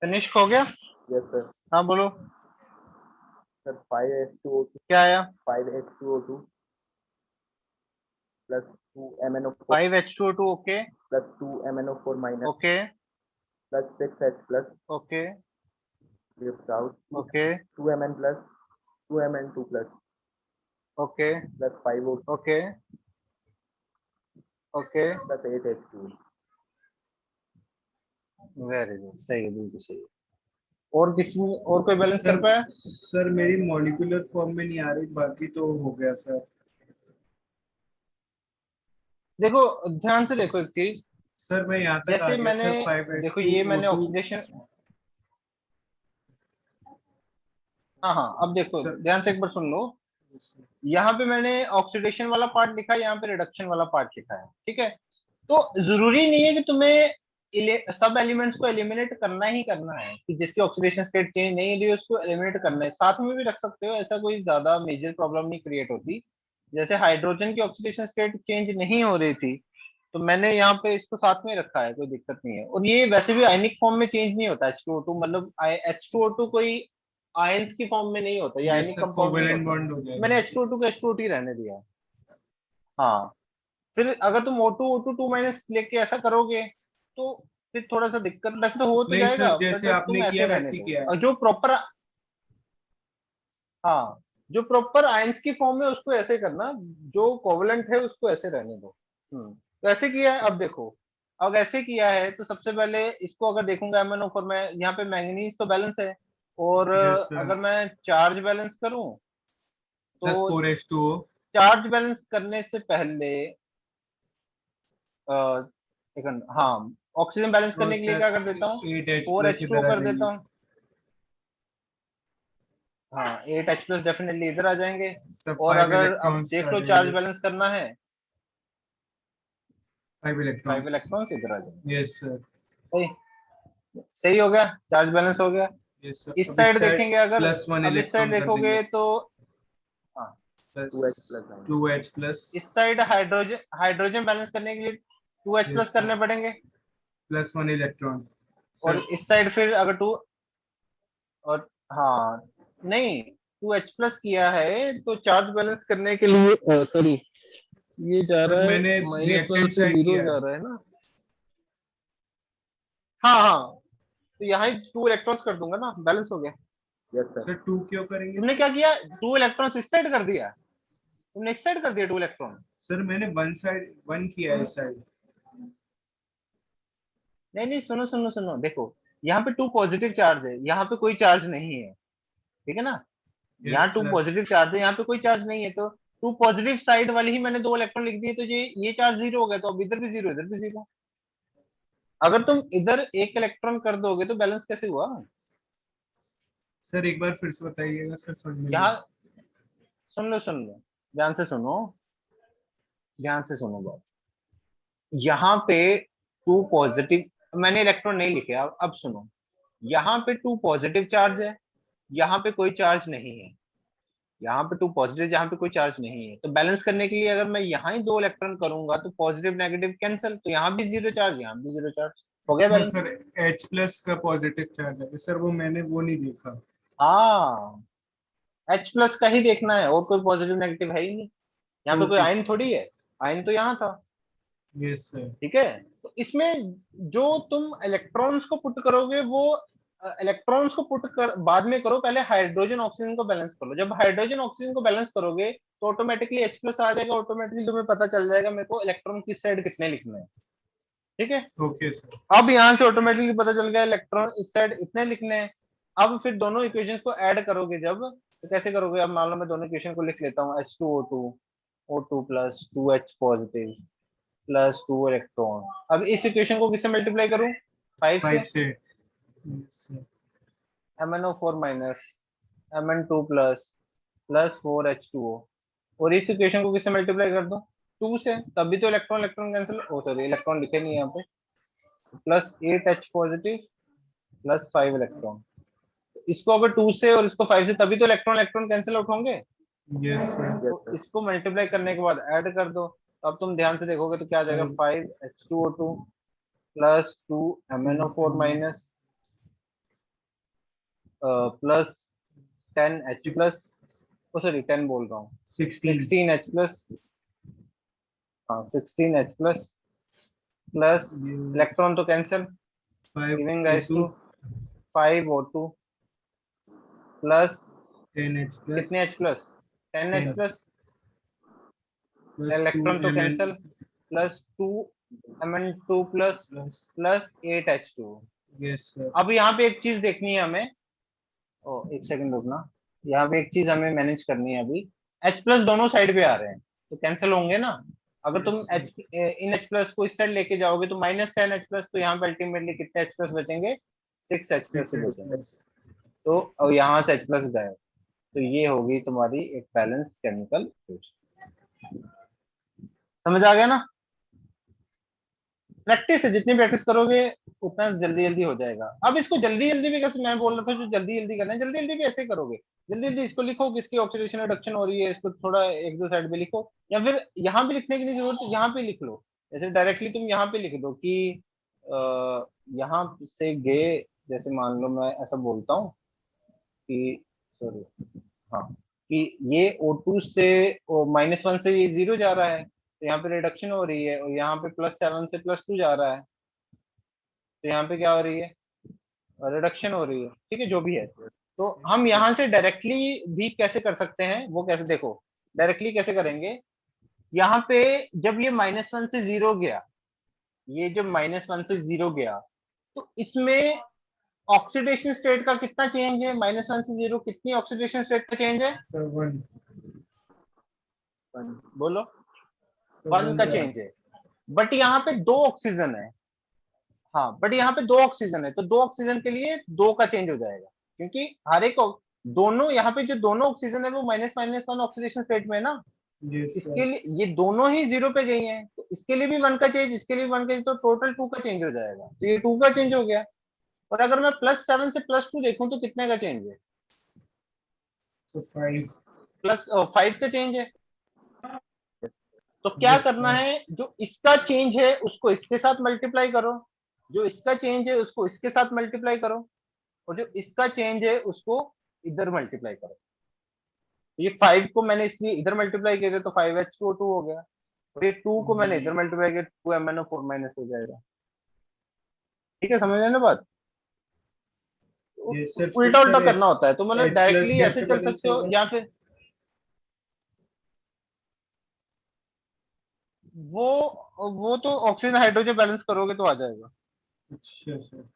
A: तनिष्क हो गया?
F: Yes sir.
A: हाँ बोलो।
F: सर 5H2O2
A: क्या आया?
F: 5H2O2 plus 2MnO4
A: 5H2O2 okay
F: plus 2MnO4 minus
A: okay
F: plus 6H plus
A: okay
F: gives out
A: okay
F: 2Mn plus 2Mn2 plus
A: okay
F: plus 5O2
A: okay okay.
F: Plus 8H2O।
A: Very good, सही है, बिल्कुल सही है। और किसी और कोई बैलेंस कर पाया?
C: सर मेरी मॉलिक्यूलर फॉर्म में नहीं आ रही, बाकी तो हो गया सर।
A: देखो ध्यान से देखो एक चीज,
C: सर मैं यहाँ तक आ
A: जैसे
C: गया
A: मैंने
C: सर 5H2O2।
A: देखो ये मैंने ऑक्सीडेशन, हाँ हाँ अब देखो
C: सर
A: ध्यान से एक बार सुन लो। यहाँ पे मैंने ऑक्सीडेशन वाला पार्ट लिखा है, यहाँ पे रिडक्शन वाला पार्ट लिखा है, ठीक है। तो जरूरी नहीं है कि तुम्हें सब एलिमेंट्स को एलिमिनेट करना ही करना है, कि जिसकी ऑक्सीडेशन स्टेट चेंज नहीं हो रही है उसको एलिमिनेट करना है, साथ में भी रख सकते हो, ऐसा कोई ज्यादा मेजर प्रॉब्लम नहीं क्रिएट होती। जैसे हाइड्रोजन की ऑक्सीडेशन स्टेट चेंज नहीं हो रही थी, तो मैंने यहाँ पे इसको साथ में रखा है, कोई दिक्कत नहीं है। और ये वैसे भी आयनिक फॉर्म में चेंज नहीं होता H2O2, मतलब H2O2 कोई आयंस की फॉर्म में नहीं होता, ये
C: ये
A: आयनिक
C: सर
A: कंपाउंड नहीं
C: कोवेलेंट
A: होता।
C: बॉन्ड हो जाएगा।
A: मैंने H2O2 को H2O2 ही रहने दिया है। हाँ, फिर अगर तुम O2 2 माइनस लेके ऐसा करोगे तो फिर थोड़ा सा दिक्कत, वैसे तो हो तो
C: नहीं
A: जाएगा,
C: सर, जैसे
A: बट
C: आपने
A: तुम
C: किया
A: ऐसे रहने
C: वैसे ही
A: दो।
C: किया है।
A: और जो प्रॉपर, हाँ, जो प्रॉपर आयंस की फॉर्म है उसको ऐसे करना, जो कोवलेंट है उसको ऐसे रहने दो। तो ऐसे किया है। अब देखो, अब ऐसे किया है तो सबसे पहले इसको अगर देखूंगा MnO4 में, यहाँ पे मैंगनीज तो बैलेंस है, और
C: यस सर
A: अगर मैं चार्ज बैलेंस करूं
C: प्लस
A: तो
C: 4H2O
A: चार्ज बैलेंस करने से पहले एक मिनट, हाँ, ऑक्सीजन बैलेंस
C: तो
A: करने के लिए
C: सर
A: क्या कर देता हूँ,
C: 8H
A: four
C: plus
A: H two
C: इधर आ
A: कर देता
C: जाएंगे।
A: हूँ। हाँ, 8H प्लस डेफिनेटली इधर आ जाएंगे।
C: सब
A: और
C: 5
A: अगर अब
C: इलेक्ट्रॉन्स
A: देख
C: आ
A: लो चार्ज
C: जाएंगे।
A: बैलेंस करना है,
C: 5
A: 5
C: इलेक्ट्रॉन्स।
A: इलेक्ट्रॉन्स इधर आ जाएंगे।
C: Yes sir.
A: सही, सही हो गया, चार्ज बैलेंस हो गया।
C: यस सर,
A: इस
C: अब इस
A: साइड
C: साइड
A: देखेंगे अगर,
C: +1
A: अब इस साइड
C: इलेक्ट्रॉन कर देंगे।
A: देखोगे तो, हाँ,
C: plus
F: 2H plus
C: 2H plus.
A: इस साइड हाइड्रोजन हाइड्रोजन बैलेंस करने के लिए 2H प्लस
C: यस
A: करने
C: सर,
A: पड़ेंगे।
C: +1 इलेक्ट्रॉन
A: और
C: सर।
A: इस साइड फिर अगर टू, और हाँ, नहीं, 2H प्लस किया है तो चार्ज बैलेंस करने के लिए सॉरी ये जा
C: सर
A: रहा है
C: मैंने
A: -1
C: रिएक्टेंट
A: से
C: साइड
A: 0
C: किया
A: जा
C: है।
A: रहा है ना। हाँ हाँ, तो यहाँ ही 2 इलेक्ट्रॉन्स कर दूंगा ना, बैलेंस हो गया।
F: Yes sir.
C: सर 2 क्यों करेंगे
A: तुमने
C: सर?
A: क्या किया, 2 इलेक्ट्रॉन्स इस साइड कर दिया, तुमने इस साइड कर दिया 2 इलेक्ट्रॉन।
C: सर मैंने वन किया है इस साइड।
A: नहीं नहीं, सुनो सुनो सुनो, देखो यहाँ पे 2 पॉजिटिव चार्ज है, यहाँ पे कोई चार्ज नहीं है, ठीक है ना। यहाँ
C: यस
A: 2
C: सर।
A: पॉजिटिव चार्ज है, यहाँ पे कोई चार्ज नहीं है, तो 2 पॉजिटिव साइड वाली ही मैंने 2 इलेक्ट्रॉन लिख दिए, तो ये चार्ज 0 हो गया, तो अब इधर भी 0 इधर भी 0। अगर तुम इधर 1 इलेक्ट्रॉन कर दोगे तो बैलेंस कैसे हुआ।
C: सर एक बार फिर से बताइएगा सर, समझ में नहीं
A: यहाँ
C: आया।
A: सुन लो, ध्यान से सुनो, ध्यान से सुनो बात। यहाँ पे 2 पॉजिटिव मैंने इलेक्ट्रॉन नहीं लिखे, अब सुनो, यहाँ पे 2 पॉजिटिव चार्ज है, यहाँ पे कोई चार्ज नहीं है, यहाँ पे 2 पॉजिटिव, यहाँ पे कोई चार्ज नहीं है, तो बैलेंस करने के लिए अगर मैं यहाँ ही 2 इलेक्ट्रॉन करूंगा तो पॉजिटिव नेगेटिव कैंसिल, तो यहाँ भी 0 चार्ज, यहाँ भी 0 चार्ज, हो गया
C: अच्छा
A: बैलेंस।
C: सर, H प्लस का पॉजिटिव चार्ज है सर, वो मैंने वो नहीं देखा।
A: हाँ, H प्लस का ही देखना है, और कोई पॉजिटिव नेगेटिव है ही नहीं, यहाँ पे कोई
C: ओके
A: आयन थोड़ी है, आयन तो यहाँ था,
C: यस सर।
A: ठीक है। तो इसमें जो तुम इलेक्ट्रॉन्स को पुट करोगे वो इलेक्ट्रॉन्स को पुट कर बाद में करो, पहले हाइड्रोजन ऑक्सीजन को बैलेंस कर लो। जब हाइड्रोजन ऑक्सीजन को बैलेंस करोगे तो ऑटोमेटिकली H प्लस आ जाएगा, ऑटोमेटिकली तुम्हें पता चल जाएगा मेरे को इलेक्ट्रॉन किस साइड कितने लिखने हैं, ठीक है।
C: Okay sir.
A: अब यहाँ से ऑटोमेटिकली पता चल गया इलेक्ट्रॉन इस साइड इतने लिखने हैं। अब फिर दोनों इक्वेशंस को ऐड करोगे जब, तो कैसे करोगे, अब मान लो मैं दोनों इक्वेशन को लिख लेता हूँ, H2O2 O2 plus 2H positive plus 2 electron. अब इस इक्वेशन को किससे मल्टीप्लाई करूं, 5 से,
C: 5 से। Yes sir.
A: MnO4 minus Mn2 plus plus 4H2O, और इस इक्वेशन को किससे मल्टीप्लाई कर दूं, 2 से, तभी तो इलेक्ट्रॉन इलेक्ट्रॉन कैंसिल, ओ सॉरी इलेक्ट्रॉन लिखे नहीं यहाँ पे, plus 8H positive plus 5 electron. इसको अगर 2 से और इसको 5 से, तभी तो इलेक्ट्रॉन इलेक्ट्रॉन कैंसिल आउट होंगे।
C: Yes sir.
A: तो इसको मल्टीप्लाई करने के बाद ऐड कर दो, तो अब तुम ध्यान से देखोगे तो क्या आ जाएगा, 5H2O2 plus 2 MnO4 minus plus 10H plus, oh sorry 10 बोल रहा हूँ, 16H प्लस, हाँ 16H प्लस प्लस इलेक्ट्रॉन तो cancel, giving rise to 5O2 plus
C: 10H plus
A: कितने H plus, 10H plus,
C: plus
A: electron तो
C: 2
A: cancel, plus 2 Mn2 plus
C: plus.
A: Plus 8H2।
C: Yes sir.
A: अब यहाँ पे एक चीज देखनी है हमें, ओ एक सेकंड रुकना, यहाँ पे एक चीज हमें मैनेज करनी है अभी। H प्लस दोनों साइड पे आ रहे हैं तो कैंसिल होंगे ना, अगर तुम
C: Yes,
A: H इन H प्लस को इस साइड लेके जाओगे तो -10H प्लस, तो यहाँ पे अल्टीमेटली कितने H प्लस बचेंगे, 6H प्लस ही बचेंगे, तो और यहाँ से H प्लस गए, तो ये होगी तुम्हारी एक बैलेंस केमिकल इक्वेशन। समझ आ गया ना, प्रैक्टिस है, जितनी प्रैक्टिस करोगे उतना जल्दी जल्दी हो जाएगा। अब इसको जल्दी जल्दी भी कैसे, मैं बोल रहा था जो जल्दी जल्दी करना है, जल्दी जल्दी भी ऐसे करोगे, जल्दी जल्दी इसको लिखो किसकी ऑक्सीडेशन रिडक्शन हो रही है, इसको थोड़ा 1-2 साइड पे लिखो, या फिर यहाँ पे लिखने की नहीं जरूरत, यहाँ पे लिख लो, जैसे डायरेक्टली तुम यहाँ पे लिख दो कि यहाँ से गए, जैसे मान लो मैं ऐसा बोलता हूँ कि सॉरी, हाँ कि ये O2 से -1 से ये 0 जा रहा है, तो यहाँ पे रिडक्शन हो रही है, और यहाँ पे +7 से +2 जा रहा है, तो यहाँ पे क्या हो रही है, रिडक्शन हो रही है, ठीक है, जो भी है। तो हम यहाँ से डायरेक्टली भी कैसे कर सकते हैं, वो कैसे, देखो डायरेक्टली कैसे करेंगे, यहाँ पे जब ये -1 से 0 गया, ये जब -1 से 0 गया, तो इसमें ऑक्सीडेशन स्टेट का कितना चेंज है, -1 से 0 कितनी ऑक्सीडेशन स्टेट का चेंज है,
C: सर 1।
A: बोलो, 1 का चेंज है, बट यहाँ पे 2 ऑक्सीजन है, हाँ बट यहाँ पे 2 ऑक्सीजन है, तो 2 ऑक्सीजन के लिए 2 का चेंज हो जाएगा, क्योंकि हर एक दोनों यहाँ पे जो दोनों ऑक्सीजन है वो -1 ऑक्सीडेशन स्टेट में है ना, इसके लिए ये दोनों ही 0 पे गई हैं, तो इसके लिए भी 1 का चेंज, इसके लिए 1 का चेंज, तो टोटल 2 का चेंज हो जाएगा, तो ये 2 का चेंज हो गया। और अगर मैं +7 से +2 देखूं तो कितने का चेंज है,
C: तो 5
A: +5 का चेंज है। तो क्या
C: Yes,
A: करना
C: sir.
A: है, जो इसका चेंज है उसको इसके साथ मल्टीप्लाई करो, जो इसका चेंज है उसको इसके साथ मल्टीप्लाई करो, और जो इसका चेंज है उसको इधर मल्टीप्लाई करो, ये 5 को मैंने इसलिए इधर मल्टीप्लाई किया तो 5H2O2 हो गया, और ये 2 को मैंने इधर मल्टीप्लाई किया 2MnO4 माइनस हो जाएगा। ठीक है, समझ रहे हैं ना बात?
C: ये सर फिर
A: उल्टा उल्टा
C: सर
A: करना होता है, तो मतलब
C: H प्लस
A: डायरेक्टली ऐसे
C: कैसे
A: चल
C: बैलेंस
A: सकते हो,
C: होगा?
A: या फिर वो वो तो ऑक्सीजन हाइड्रोजन बैलेंस करोगे तो आ जाएगा।
C: अच्छा सर।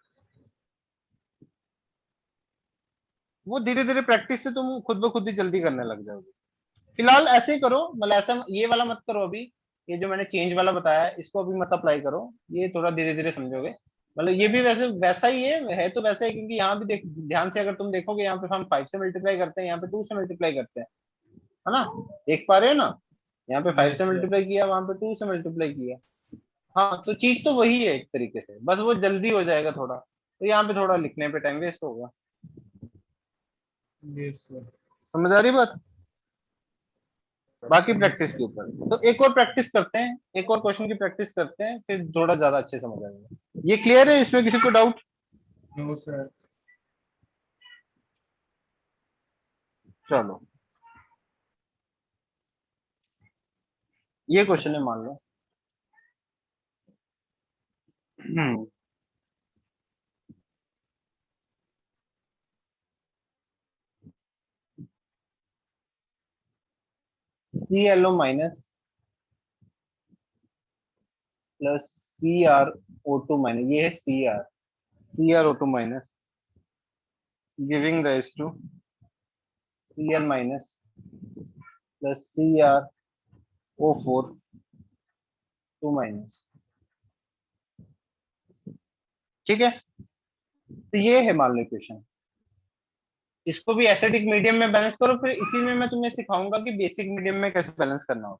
A: वो धीरे धीरे प्रैक्टिस से तुम खुद ब खुद ही जल्दी करने लग जाओगे। फिलहाल ऐसे ही करो, मतलब ऐसा ये वाला मत करो अभी। ये जो मैंने चेंज वाला बताया है, इसको अभी मत अप्लाई करो, ये थोड़ा धीरे धीरे समझोगे। मतलब ये भी वैसे वैसा ही है तो वैसा है, क्योंकि यहाँ भी देख ध्यान से अगर तुम देखोगे, यहाँ पे हम 5 से मल्टीप्लाई करते हैं, यहाँ पे 2 से मल्टीप्लाई करते हैं, है ना? देख पा रहे हो ना? यहाँ पे 5
C: यस
A: से
C: सर।
A: मल्टीप्लाई किया, वहां पे 2 से मल्टीप्लाई किया। हाँ, तो चीज तो वही है एक तरीके से, बस वो जल्दी हो जाएगा थोड़ा, तो यहाँ पे थोड़ा लिखने पे टाइम वेस्ट होगा।
C: Yes sir.
A: समझ आ रही बात? बाकी
C: यस
A: प्रैक्टिस
C: सर।
A: के ऊपर, तो एक और प्रैक्टिस करते हैं, एक और क्वेश्चन की प्रैक्टिस करते हैं, फिर थोड़ा ज्यादा अच्छे समझ आएगा। ये क्लियर है? इसमें किसी को डाउट?
C: No sir.
A: चलो, ये क्वेश्चन है, मान लो ClO minus plus CrO2 minus, ये है CrO2 minus giving rise to Cl minus plus CrO4 2 minus. ठीक है, तो ये है मान लो इक्वेशन। इसको भी एसिडिक मीडियम में बैलेंस करो, फिर इसी में मैं तुम्हें सिखाऊंगा कि बेसिक मीडियम में कैसे बैलेंस करना हो।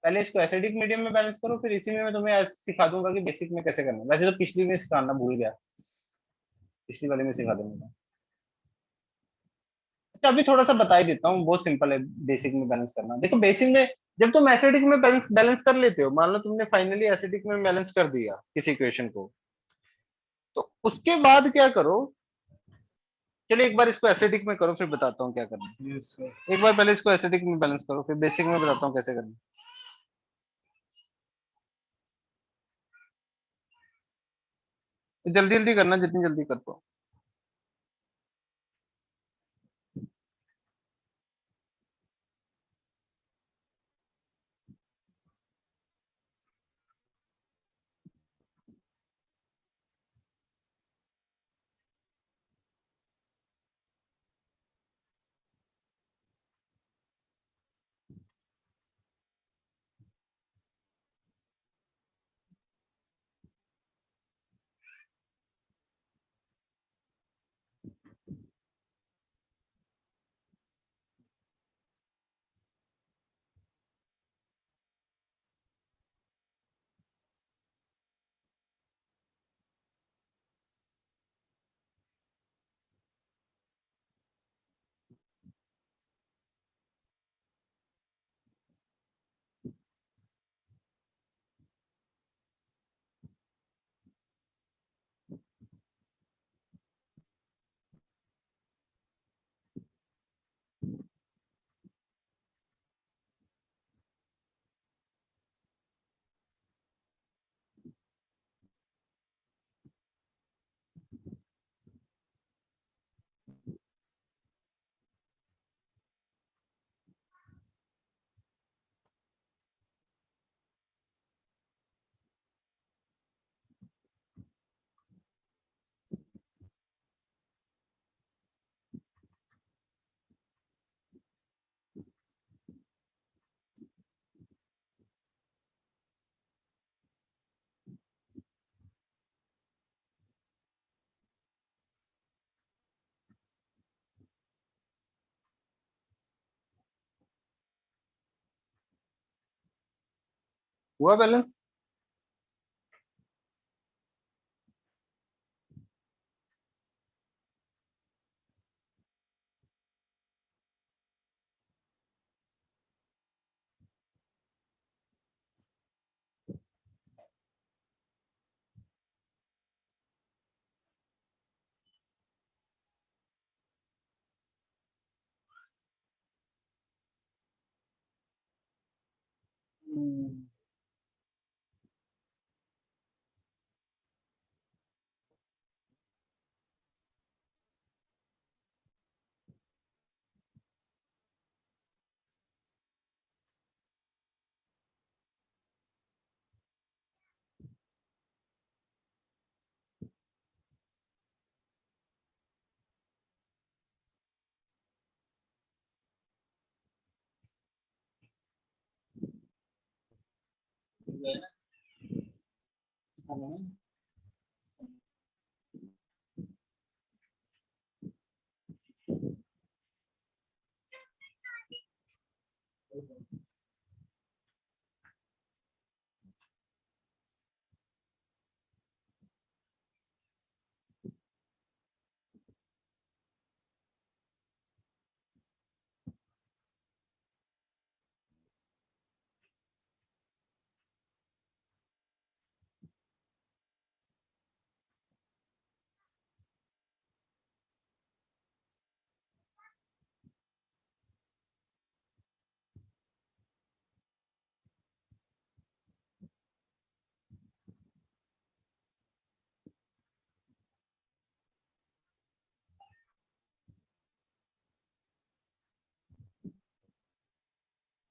A: पहले इसको एसिडिक मीडियम में बैलेंस करो, फिर इसी में मैं तुम्हें सिखा दूंगा कि बेसिक में कैसे करना है। वैसे तो पिछली में सिखाना भूल गया, पिछली वाले में सिखा दूंगा। अच्छा, अभी थोड़ा सा बता ही देता हूँ, बहुत सिंपल है बेसिक में बैलेंस करना। देखो बेसिक में जब तुम एसिडिक में बैलेंस बैलेंस कर लेते हो, मान लो तुमने फाइनली एसिडिक में बैलेंस कर दिया किसी इक्वेशन को, तो उसके बाद क्या करो? चलो एक बार इसको एसिडिक में करो, फिर बताता हूँ क्या करना है।
C: Yes sir.
A: एक बार पहले इसको एसिडिक में बैलेंस करो, फिर बेसिक में बताता हूँ कैसे करना है। जल्दी जल्दी करना, जितनी जल्दी कर पाओ। हुआ बैलेंस?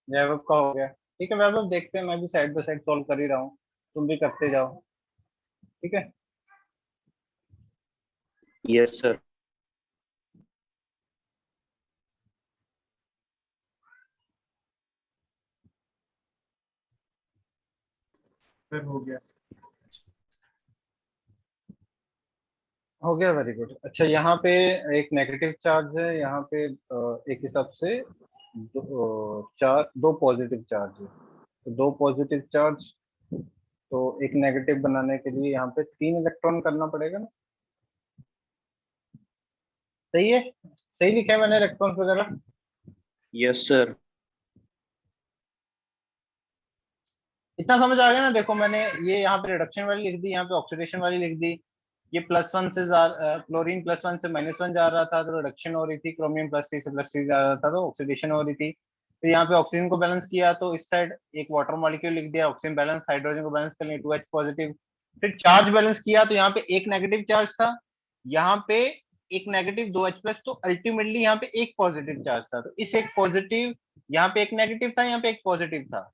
A: वैभव का हो गया? ठीक है वैभव, देखते हैं, मैं भी साइड बाय साइड सॉल्व कर ही रहा हूँ, तुम भी करते जाओ। ठीक है।
D: Yes, sir.
C: फिर हो गया।
A: हो गया, वेरी गुड। अच्छा, यहाँ पे एक नेगेटिव चार्ज है, यहाँ पे एक हिसाब से दो पॉजिटिव चार्ज है, तो दो पॉजिटिव चार्ज, तो एक नेगेटिव बनाने के लिए यहाँ पे 3 इलेक्ट्रॉन करना पड़ेगा ना? सही है? सही लिखा है मैंने इलेक्ट्रॉन्स वगैरह?
D: Yes, sir.
A: इतना समझ आ गया ना? देखो मैंने ये यहाँ पे रिडक्शन वाली लिख दी, यहाँ पे ऑक्सीडेशन वाली लिख दी। ये +1 से क्लोरीन +1 से -1 जा रहा था तो रिडक्शन हो रही थी, क्रोमियम +3 से +3 जा रहा था तो ऑक्सीडेशन हो रही थी। फिर यहाँ पे ऑक्सीजन को बैलेंस किया तो इस साइड एक वाटर मॉलिक्यूल लिख दिया, ऑक्सीजन बैलेंस, हाइड्रोजन को बैलेंस कर लिया 2H पॉजिटिव। फिर चार्ज बैलेंस किया तो यहाँ पे एक नेगेटिव चार्ज था, यहाँ पे एक नेगेटिव 2H+, तो अल्टीमेटली यहाँ पे एक पॉजिटिव चार्ज था। तो इस एक पॉजिटिव, यहाँ पे एक नेगेटिव था, यहाँ पे एक पॉजिटिव था,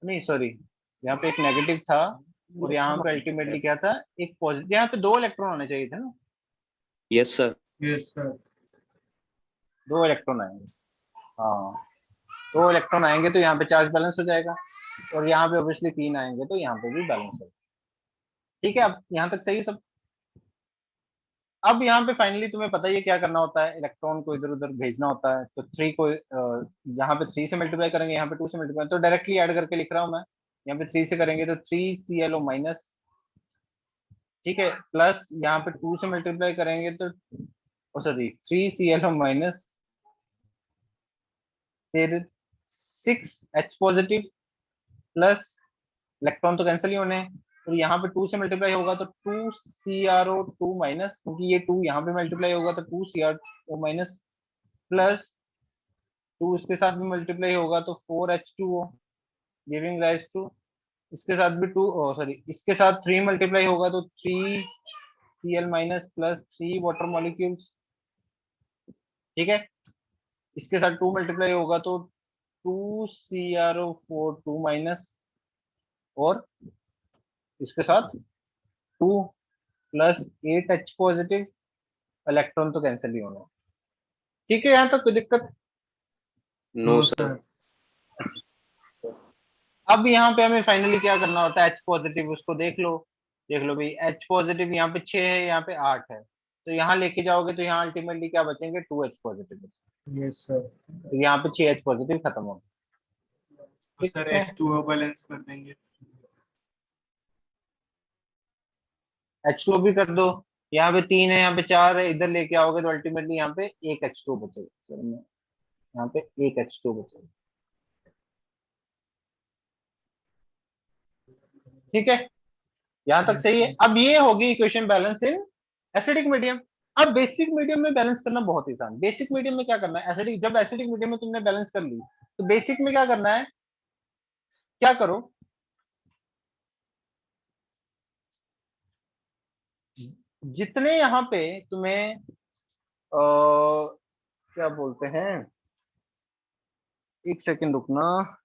A: नहीं सॉरी, यहाँ पे एक नेगेटिव था और यहाँ पे अल्टीमेटली क्या था, एक पॉजिटिव। यहाँ पे 2 इलेक्ट्रॉन होने चाहिए थे ना?
D: Yes, sir.
C: Yes sir.
A: 2 electron आएंगे, हाँ 2 इलेक्ट्रॉन आएंगे तो यहाँ पे चार्ज बैलेंस हो जाएगा, और यहाँ पे ऑब्वियसली 3 आएंगे तो यहाँ पे भी बैलेंस होगा। ठीक है, अब यहाँ तक सही है सब? अब यहाँ पे फाइनली तुम्हें पता ही है क्या करना होता है, इलेक्ट्रॉन को इधर उधर भेजना होता है। तो 3 को यहाँ पे 3 से मल्टीप्लाई करेंगे, यहाँ पे 2 से मल्टीप्लाई, तो डायरेक्टली ऐड करके लिख रहा हूँ मैं। यहाँ पे 3 से करेंगे तो 3 ClO-, ठीक है, प्लस यहाँ पे 2 से मल्टीप्लाई करेंगे तो सॉरी 3 ClO-, फिर 6H पॉजिटिव प्लस, इलेक्ट्रॉन तो कैंसिल ही होने हैं, तो यहाँ पे 2 से मल्टीप्लाई होगा तो 2CrO2-, क्योंकि ये 2 यहाँ पे मल्टीप्लाई होगा तो 2CrO-, प्लस 2 इसके साथ भी मल्टीप्लाई होगा तो 4H2O, गिविंग राइज टू, इसके साथ भी 2 सॉरी इसके साथ 3 मल्टीप्लाई होगा तो 3Cl- प्लस 3 वाटर मॉलिक्यूल्स। ठीक है, इसके साथ 2 मल्टीप्लाई होगा तो 2CrO4 2-, और इसके साथ 2 प्लस 8H पॉजिटिव, इलेक्ट्रॉन तो कैंसिल ही होना है। ठीक है, यहाँ तक कोई दिक्कत?
D: No,
C: no
D: sir.
C: सर।
A: अब यहाँ पे हमें फाइनली क्या करना होता है, H पॉजिटिव उसको देख लो भाई, H पॉजिटिव यहाँ पे 6 है, यहाँ पे 8 है, तो यहाँ लेके जाओगे तो यहाँ अल्टीमेटली क्या बचेंगे, 2H पॉजिटिव,
C: यस सर।
A: तो यहाँ पे 6H पॉजिटिव खत्म हो गया।
C: तो
A: ठीक
C: सर
A: है,
C: H2O बैलेंस कर देंगे।
A: H2O भी कर दो, यहाँ पे 3 है, यहाँ पे 4 है, इधर लेके आओगे तो अल्टीमेटली यहाँ पे एक H2 बचेगा, यहाँ पे एक H2 बचेगा। ठीक है, यहाँ तक सही है? अब ये होगी equation balance in acidic medium. अब बेसिक मीडियम में बैलेंस करना बहुत ही आसान। बेसिक मीडियम में क्या करना है, एसिडिक, जब एसिडिक मीडियम में तुमने बैलेंस कर ली तो बेसिक में क्या करना है, क्या करो, जितने यहाँ पे तुम्हें क्या बोलते हैं, एक सेकंड रुकना,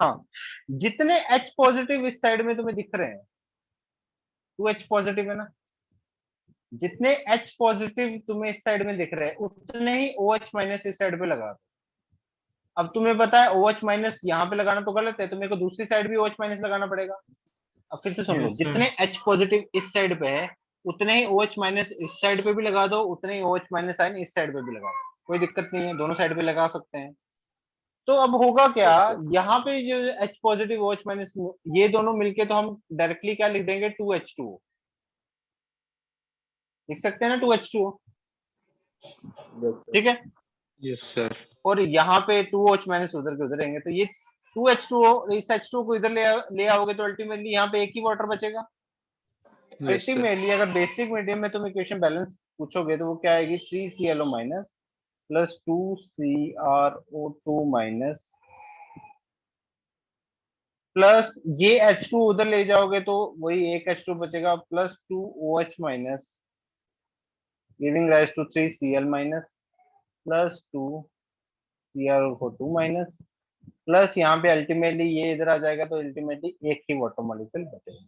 A: हाँ, जितने H पॉजिटिव इस साइड में तुम्हें दिख रहे हैं, 2H पॉजिटिव है ना, जितने H पॉजिटिव तुम्हें इस साइड में दिख रहे हैं उतने ही OH माइनस इस साइड पे लगा दो। अब तुम्हें पता है OH माइनस यहाँ पे लगाना तो गलत है, तो मेरे को दूसरी साइड भी OH माइनस लगाना पड़ेगा। अब फिर से सुन लो,
C: Yes, sir.
A: जितने H पॉजिटिव इस साइड पे है उतने ही OH माइनस इस साइड पे भी लगा दो, उतने ही OH माइनस आयन इस साइड पे भी लगा दो, कोई दिक्कत नहीं है, दोनों साइड पे लगा सकते हैं। तो अब होगा क्या, यहाँ पे जो H पॉजिटिव OH माइनस ये दोनों मिलके तो हम डायरेक्टली क्या लिख देंगे, 2H2O लिख सकते हैं ना, 2H2O।
F: Yes, sir.
A: ठीक है,
D: Yes, sir.
A: और यहाँ पे 2OH माइनस उधर के उधर रहेंगे, तो ये 2H2O, इस H2O को इधर ले आओगे तो अल्टीमेटली यहाँ पे एक ही वाटर बचेगा।
D: Yes, sir.
A: अल्टीमेटली अगर बेसिक मीडियम में तुम इक्वेशन बैलेंस पूछोगे तो वो क्या आएगी, 3ClO minus plus 2CrO2 minus plus ये H2 उधर ले जाओगे तो वही एक H2 बचेगा plus 2OH minus giving rise to 3Cl minus plus 2CrO2 minus plus यहाँ पे अल्टीमेटली ये इधर आ जाएगा तो अल्टीमेटली एक ही वाटर मॉलिक्यूल बचेगा।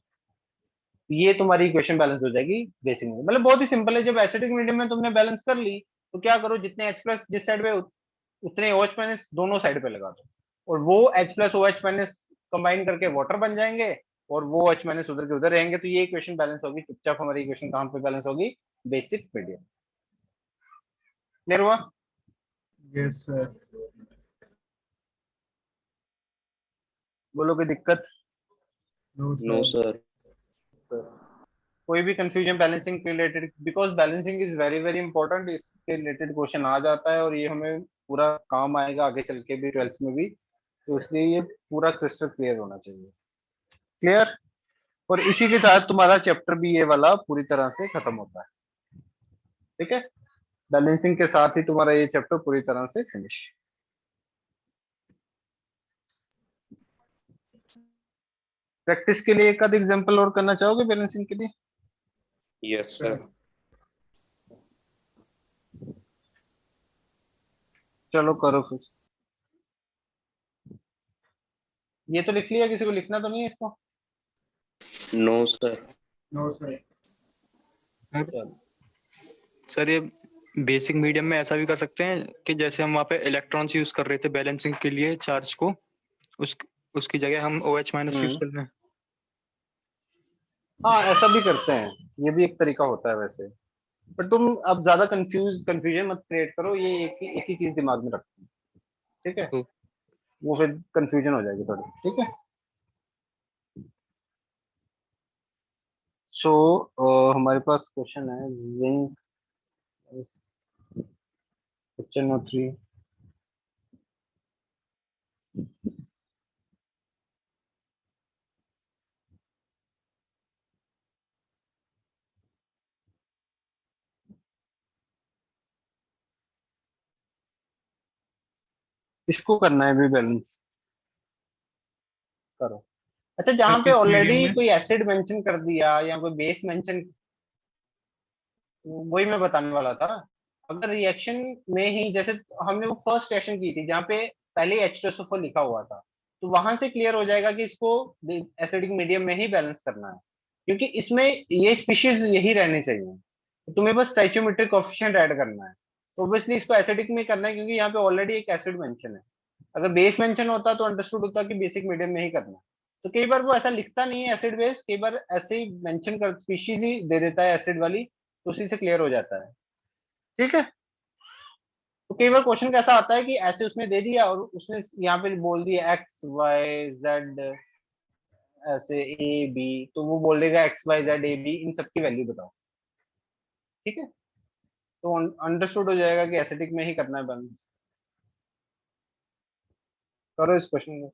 A: ये तुम्हारी इक्वेशन बैलेंस हो जाएगी बेसिक में। मतलब बहुत ही सिंपल है, जब एसिडिक मीडियम में तुमने बैलेंस कर ली तो क्या करो, जितने H प्लस जिस साइड पे उतने OH माइनस दोनों साइड पे लगा दो, और वो H plus OH minus combine करके वाटर बन जाएंगे और वो H माइनस उधर के उधर रहेंगे, तो ये इक्वेशन बैलेंस होगी। चुपचाप हमारी इक्वेशन कहाँ पे बैलेंस होगी, बेसिक मीडियम। क्लियर हुआ?
C: Yes, sir.
A: बोलो कोई दिक्कत?
C: No,
D: No,
C: sir.
D: sir.
F: Sir.
A: कोई भी confusion balancing related, because balancing is very very important, इसके रिलेटेड क्वेश्चन आ जाता है और ये हमें पूरा काम आएगा आगे चल के भी, 12th में भी, तो इसलिए ये पूरा क्रिस्टल क्लियर होना चाहिए। क्लियर? और इसी के साथ तुम्हारा चैप्टर भी ये वाला पूरी तरह से खत्म होता है। ठीक है, बैलेंसिंग के साथ ही तुम्हारा ये चैप्टर पूरी तरह से फिनिश। प्रैक्टिस के लिए एक आध एग्जांपल और करना चाहोगे बैलेंसिंग के लिए?
D: Yes, sir.
A: चलो करो फिर। ये तो लिख लिया, किसी को लिखना तो नहीं है इसको?
D: No, sir.
C: No, sir.
G: Sir ये बेसिक मीडियम में ऐसा भी कर सकते हैं कि जैसे हम वहाँ पे इलेक्ट्रॉन्स यूज कर रहे थे बैलेंसिंग के लिए चार्ज को, उसकी जगह हम OH माइनस यूज कर लें।
A: हाँ ऐसा भी करते हैं, ये भी एक तरीका होता है वैसे, पर तुम अब ज्यादा कंफ्यूजन मत क्रिएट करो, ये एक ही चीज दिमाग में रखो। ठीक है,
G: ठीक।
A: वो फिर कंफ्यूजन हो जाएगी थोड़ी। ठीक है, सो हमारे पास क्वेश्चन है जिंक HNO3 इसको करना है भी बैलेंस करो। अच्छा, जहां
C: सर
A: पे
C: किस
A: ऑलरेडी
C: मीडियम में?
A: कोई एसिड मेंशन कर दिया या कोई बेस मेंशन, वही मैं बताने वाला था। अगर रिएक्शन में ही जैसे हमने वो फर्स्ट रिएक्शन की थी जहाँ पे पहले H2SO4 लिखा हुआ था, तो वहां से क्लियर हो जाएगा कि इसको एसिडिक मीडियम में ही बैलेंस करना है, क्योंकि इसमें ये स्पीशीज यही रहने चाहिए, तो तुम्हें बस स्टोइचियोमेट्रिक कोएफिशिएंट ऐड करना है। तो ऑब्वियसली इसको एसिडिक में करना है क्योंकि यहाँ पे ऑलरेडी एक एसिड मेंशन है। अगर बेस मेंशन होता तो अंडरस्टूड होता कि बेसिक मीडियम में ही करना है। तो कई बार वो ऐसा लिखता नहीं है एसिड बेस, कई बार ऐसे ही मेंशन कर स्पीशीज ही दे देता है एसिड वाली, तो उसी से क्लियर हो जाता है। ठीक है, तो कई बार क्वेश्चन कैसा आता है कि ऐसे उसने दे दिया और उसने यहाँ पे बोल दिया XYZ ऐसे AB, तो वो बोल देगा XYZ AB इन सबकी वैल्यू बताओ। ठीक है, तो अंडरस्टूड हो जाएगा कि एसिडिक में ही करना है बैलेंस। करो इस क्वेश्चन को।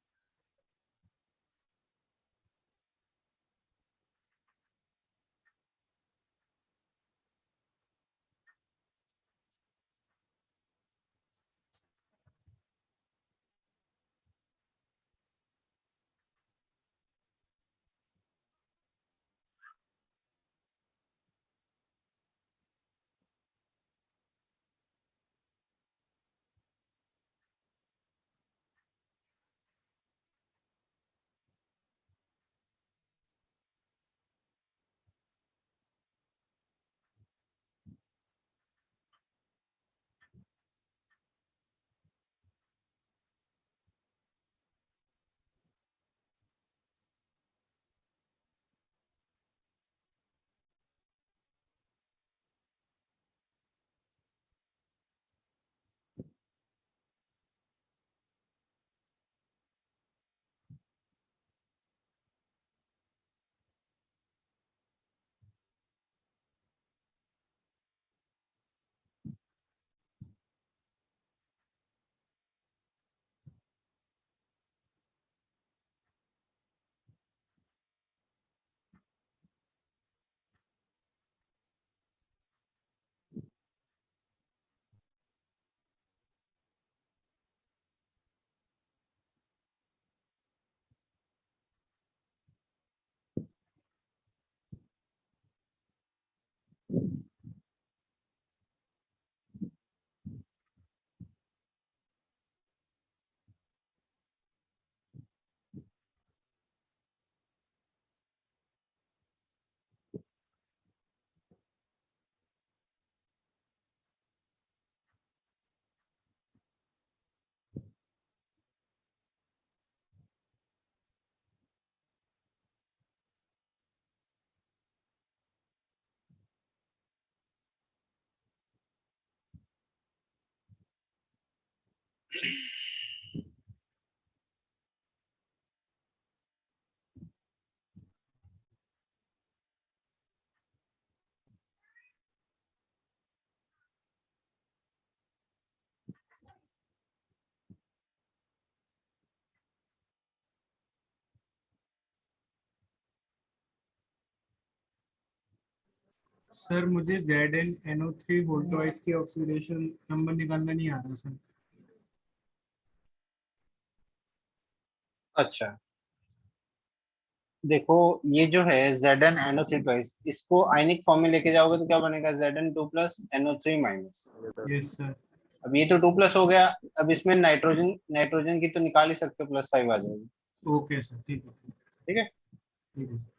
C: सर मुझे ZnNO3 वोल्टवाइज की ऑक्सीडेशन नंबर निकालना नहीं आ रहा सर।
A: अच्छा देखो, ये जो है ZnNO3 ट्वाइस, इसको आयनिक फॉर्म में लेके जाओगे तो क्या बनेगा, Zn2 plus NO3 minus.
C: Yes sir.
A: अब ये तो 2 प्लस हो गया, अब इसमें नाइट्रोजन नाइट्रोजन की तो निकाल ही सकते हो, +5 आ जाएगी।
C: ओके सर, ठीक है
A: ठीक है,
C: ठीक है सर।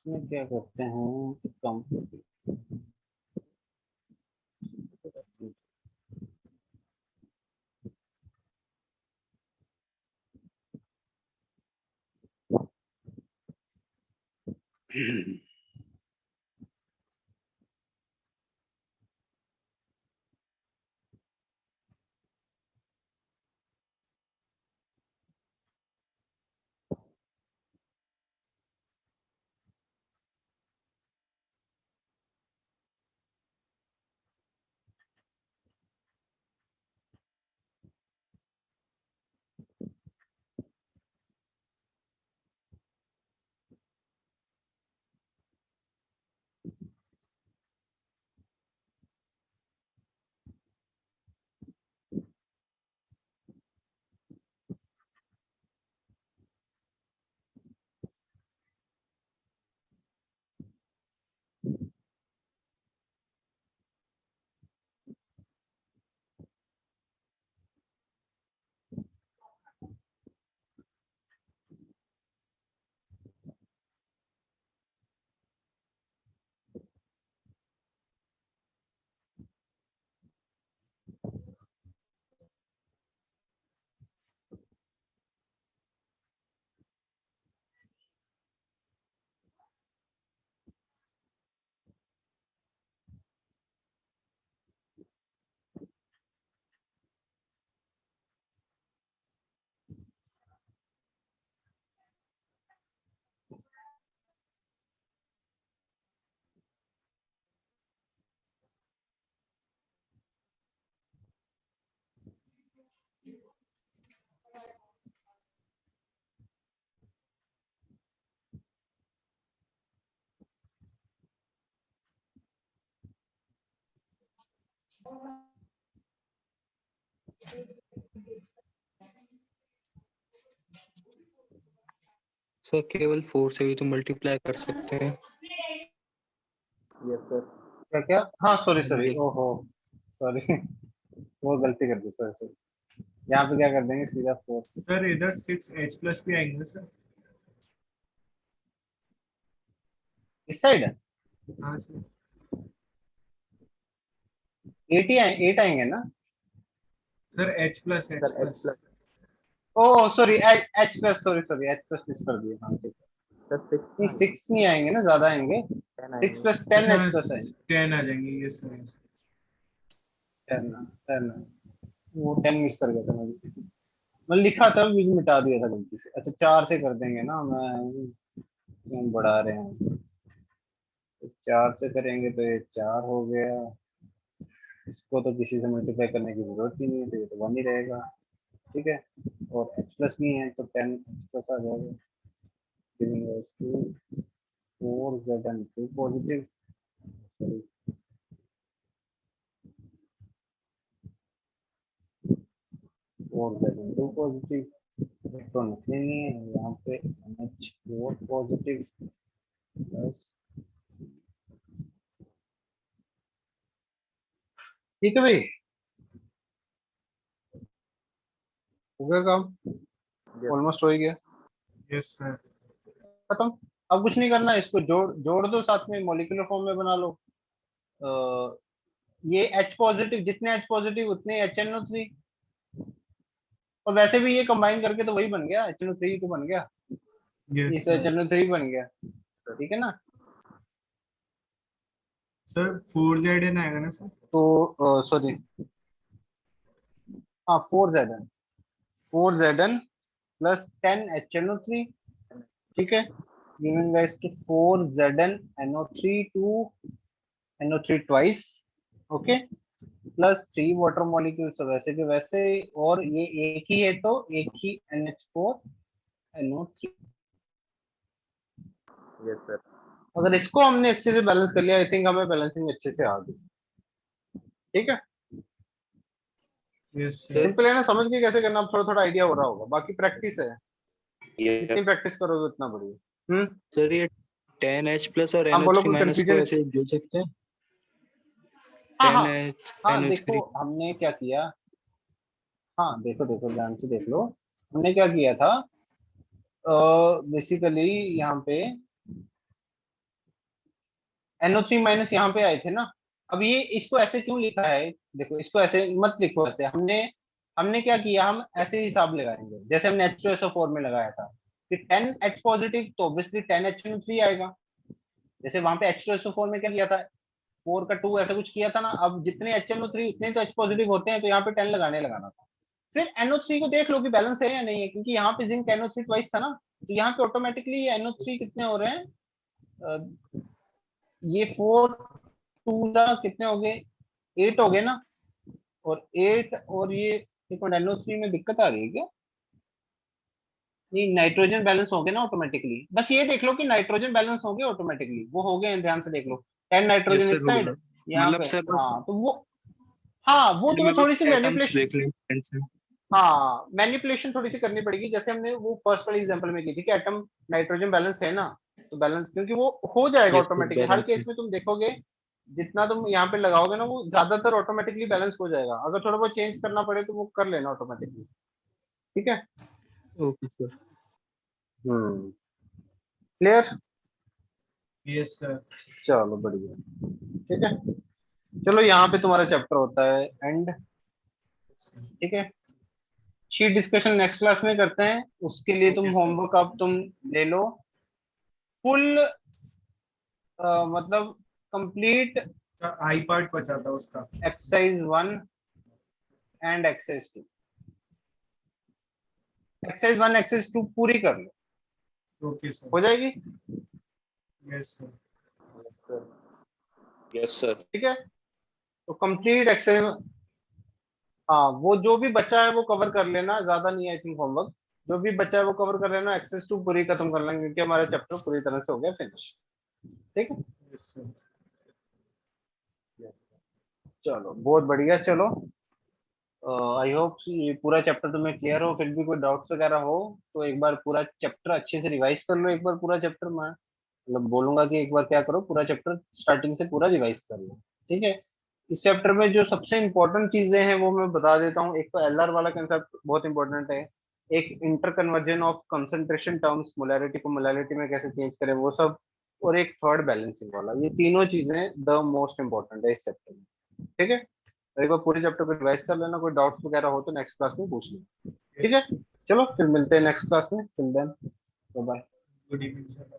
A: इसमें क्या करते हैं, कम
G: सर केवल 4 से भी तो मल्टीप्लाई कर सकते हैं।
F: Yes sir.
A: क्या क्या, हाँ सॉरी सॉरी,
G: ये-
A: ओहो सॉरी वो गलती कर दी सर सर। यहाँ पे क्या कर देंगे, सीधा 4 से।
C: सर इधर 6H+ भी आएंगे सर।
A: इस साइड
C: हाँ सर।
A: 8 ही 8 आएंगे ना।
C: Sir H+,
F: sir H+।
C: H+।
A: Oh sorry, H plus, sorry sorry, H plus miss कर दिया, हाँ ठीक है।
F: सर 6
A: नहीं 6 नहीं आएंगे ना, ज्यादा आएंगे,
F: 10
A: 6
F: आएंगे।
A: प्लस 10
C: अच्छा
A: H प्लस आएंगे।
C: 10 आ जाएंगे, यस सर यस।
A: 10 10, वो 10 मिस कर गया था मैं लिखा था, बीच में मिटा दिया था गलती से। अच्छा 4 से कर देंगे ना, हम बढ़ा रहे हैं, तो 4 से करेंगे तो ये 4 हो गया। इसको तो किसी से मल्टीप्लाई करने की जरूरत ही नहीं है, तो ये तो 1 ही रहेगा। ठीक है, और H प्लस भी है तो 10 H प्लस आ जाएगा, giving us to 4Zn2 positive, sorry 4Zn2 positive, electron नहीं है यहाँ पे, NH4 पॉजिटिव प्लस। ठीक है भाई, हो गया काम, ऑलमोस्ट हो ही गया,
C: यस सर।
A: खत्म। अब कुछ नहीं करना, इसको जोड़ जोड़ दो साथ में, मॉलिक्यूलर फॉर्म में बना लो। ये H पॉजिटिव, जितने H पॉजिटिव उतने HNO3, और वैसे भी ये कंबाइन करके तो वही बन गया, HNO3 तो बन गया,
C: यस
A: इससे HNO3 बन गया, ठीक है ना।
C: सर 4Zn आएगा ना सर?
A: तो सॉरी, हाँ 4Zn प्लस 10 HNO3, ठीक है, giving rise to 4Zn NO3 2 NO3 twice, okay, plus 3 water molecules वैसे के वैसे, और ये एक ही है तो एक ही NH4 NO3।
F: Yes sir.
A: अगर इसको हमने अच्छे से बैलेंस कर लिया, आई थिंक हमें बैलेंसिंग अच्छे से आ गई, ठीक है।
C: Yes
D: sir.
C: सर।
A: सिंपल है ना, समझ के कैसे करना, थोड़ा थोड़ा आइडिया हो रहा होगा, बाकी प्रैक्टिस है,
D: यस
A: जितनी प्रैक्टिस करोगे उतना बढ़िया।
D: सर, ये 10H प्लस और
A: हाँ बोलो,
D: NO3
A: कोई
D: माइनस को
A: कंफ्यूजन?
D: ऐसे जोड़ सकते हैं।
A: हाँ हाँ
D: 10H
A: हाँ, देखो
D: NO3।
A: हमने क्या किया, हाँ देखो देखो ध्यान से देख लो, हमने क्या किया था, बेसिकली यहाँ पे NO3 माइनस यहाँ पे आए थे ना। अब ये इसको ऐसे क्यों लिखा है, देखो इसको ऐसे मत लिखो, ऐसे हमने हमने क्या किया, हम ऐसे हिसाब लगाएंगे जैसे हमने H2SO4 में लगाया था कि 10H पॉजिटिव तो ऑब्वियसली 10HNO3 आएगा। जैसे वहां पे H2SO4 में क्या किया था, 4 का 2 ऐसा कुछ किया था ना, अब जितने HNO3 उतने तो H पॉजिटिव होते हैं, तो यहाँ पे 10 लगाना था। फिर NO3 को देख लो कि बैलेंस है या नहीं है, क्योंकि यहाँ पे जिंक NO3 ट्वाइस था ना, तो यहाँ पे ऑटोमेटिकली NO3 कितने हो रहे हैं, ये 4 2 कितने हो गए, 8 हो गए ना, और 8 और ये एक मिनट, NO3 में दिक्कत आ रही है क्या, नहीं नाइट्रोजन बैलेंस हो गए ना ऑटोमेटिकली, बस ये देख लो कि नाइट्रोजन बैलेंस हो गए ऑटोमेटिकली, वो हो गए हैं, ध्यान से देख लो, 10 नाइट्रोजन
G: यस
A: इस
G: सर, हो
A: साइड,
G: गया।
A: यहाँ
G: मतलब
A: पे,
G: सर बस
A: हाँ तो वो, हाँ वो तुम्हें
G: में
A: थोड़ी
G: बस
A: सी
G: एटम्स
A: मैनिपुलेशन,
G: देख लें फ्रेंड से।
A: हाँ मैनिपुलेशन थोड़ी सी करनी पड़ेगी, जैसे हमने वो फर्स्ट वाले एग्जांपल में की थी कि एटम नाइट्रोजन बैलेंस है ना, तो बैलेंस, क्योंकि वो हो जाएगा
G: यस सर,
A: ऑटोमेटिकली, हर
G: बैलेंस है।
A: केस में तुम देखोगे जितना तुम यहाँ पे लगाओगे ना, वो ज्यादातर ऑटोमेटिकली बैलेंस हो जाएगा, अगर थोड़ा बहुत चेंज करना पड़े तो वो कर लेना ऑटोमेटिकली, ठीक है।
G: Okay sir.
A: Clear,
C: yes sir.
A: चलो बढ़िया, ठीक है। चलो यहाँ पे तुम्हारा चैप्टर होता है एंड, ठीक है। शीट डिस्कशन नेक्स्ट क्लास में करते हैं, उसके लिए तुम
C: Okay, sir.
A: होमवर्क अब तुम ले लो फुल, मतलब कंप्लीट
C: आई पार्ट बचा था उसका।
A: Exercise 1 and exercise 2, exercise 1 exercise 2 पूरी कर लो,
C: ओके सर।
A: हो जाएगी,
C: यस सर।
D: Yes sir.
A: ठीक है। तो कंप्लीट एक्सरसाइज, हाँ वो जो भी बचा है वो कवर कर लेना, ज्यादा नहीं आई थिंक होमवर्क, जो भी बचा है वो कवर कर लेना, एक्सरसाइज 2 पूरी खत्म कर लेंगे, क्योंकि हमारा चैप्टर पूरी तरह से हो गया फिनिश, ठीक है।
C: Yes sir.
A: चलो बहुत बढ़िया, चलो आई होप ये पूरा चैप्टर तुम्हें क्लियर हो, फिर भी कोई डाउट्स वगैरह हो तो एक बार पूरा चैप्टर अच्छे से रिवाइज कर लो, एक बार पूरा चैप्टर, मैं मतलब बोलूंगा कि एक बार क्या करो, पूरा चैप्टर स्टार्टिंग से पूरा रिवाइज कर लो, ठीक है। इस चैप्टर में जो सबसे इंपॉर्टेंट चीजें हैं वो मैं बता देता हूँ, एक तो एलआर वाला कंसेप्ट बहुत इंपॉर्टेंट है, एक inter conversion of concentration terms, molarity को मोलैरिटी में कैसे चेंज करें वो सब, और एक थर्ड बैलेंसिंग वाला, ये तीनों चीजें द मोस्ट इंपॉर्टेंट है इस चैप्टर में, ठीक है। एक बार पूरे चैप्टर को रिवाइज कर लेना, कोई डाउट्स वगैरह हो तो नेक्स्ट क्लास में पूछ लेना, ठीक है। चलो फिर मिलते हैं नेक्स्ट क्लास में, till then bye bye.
C: Good evening sir.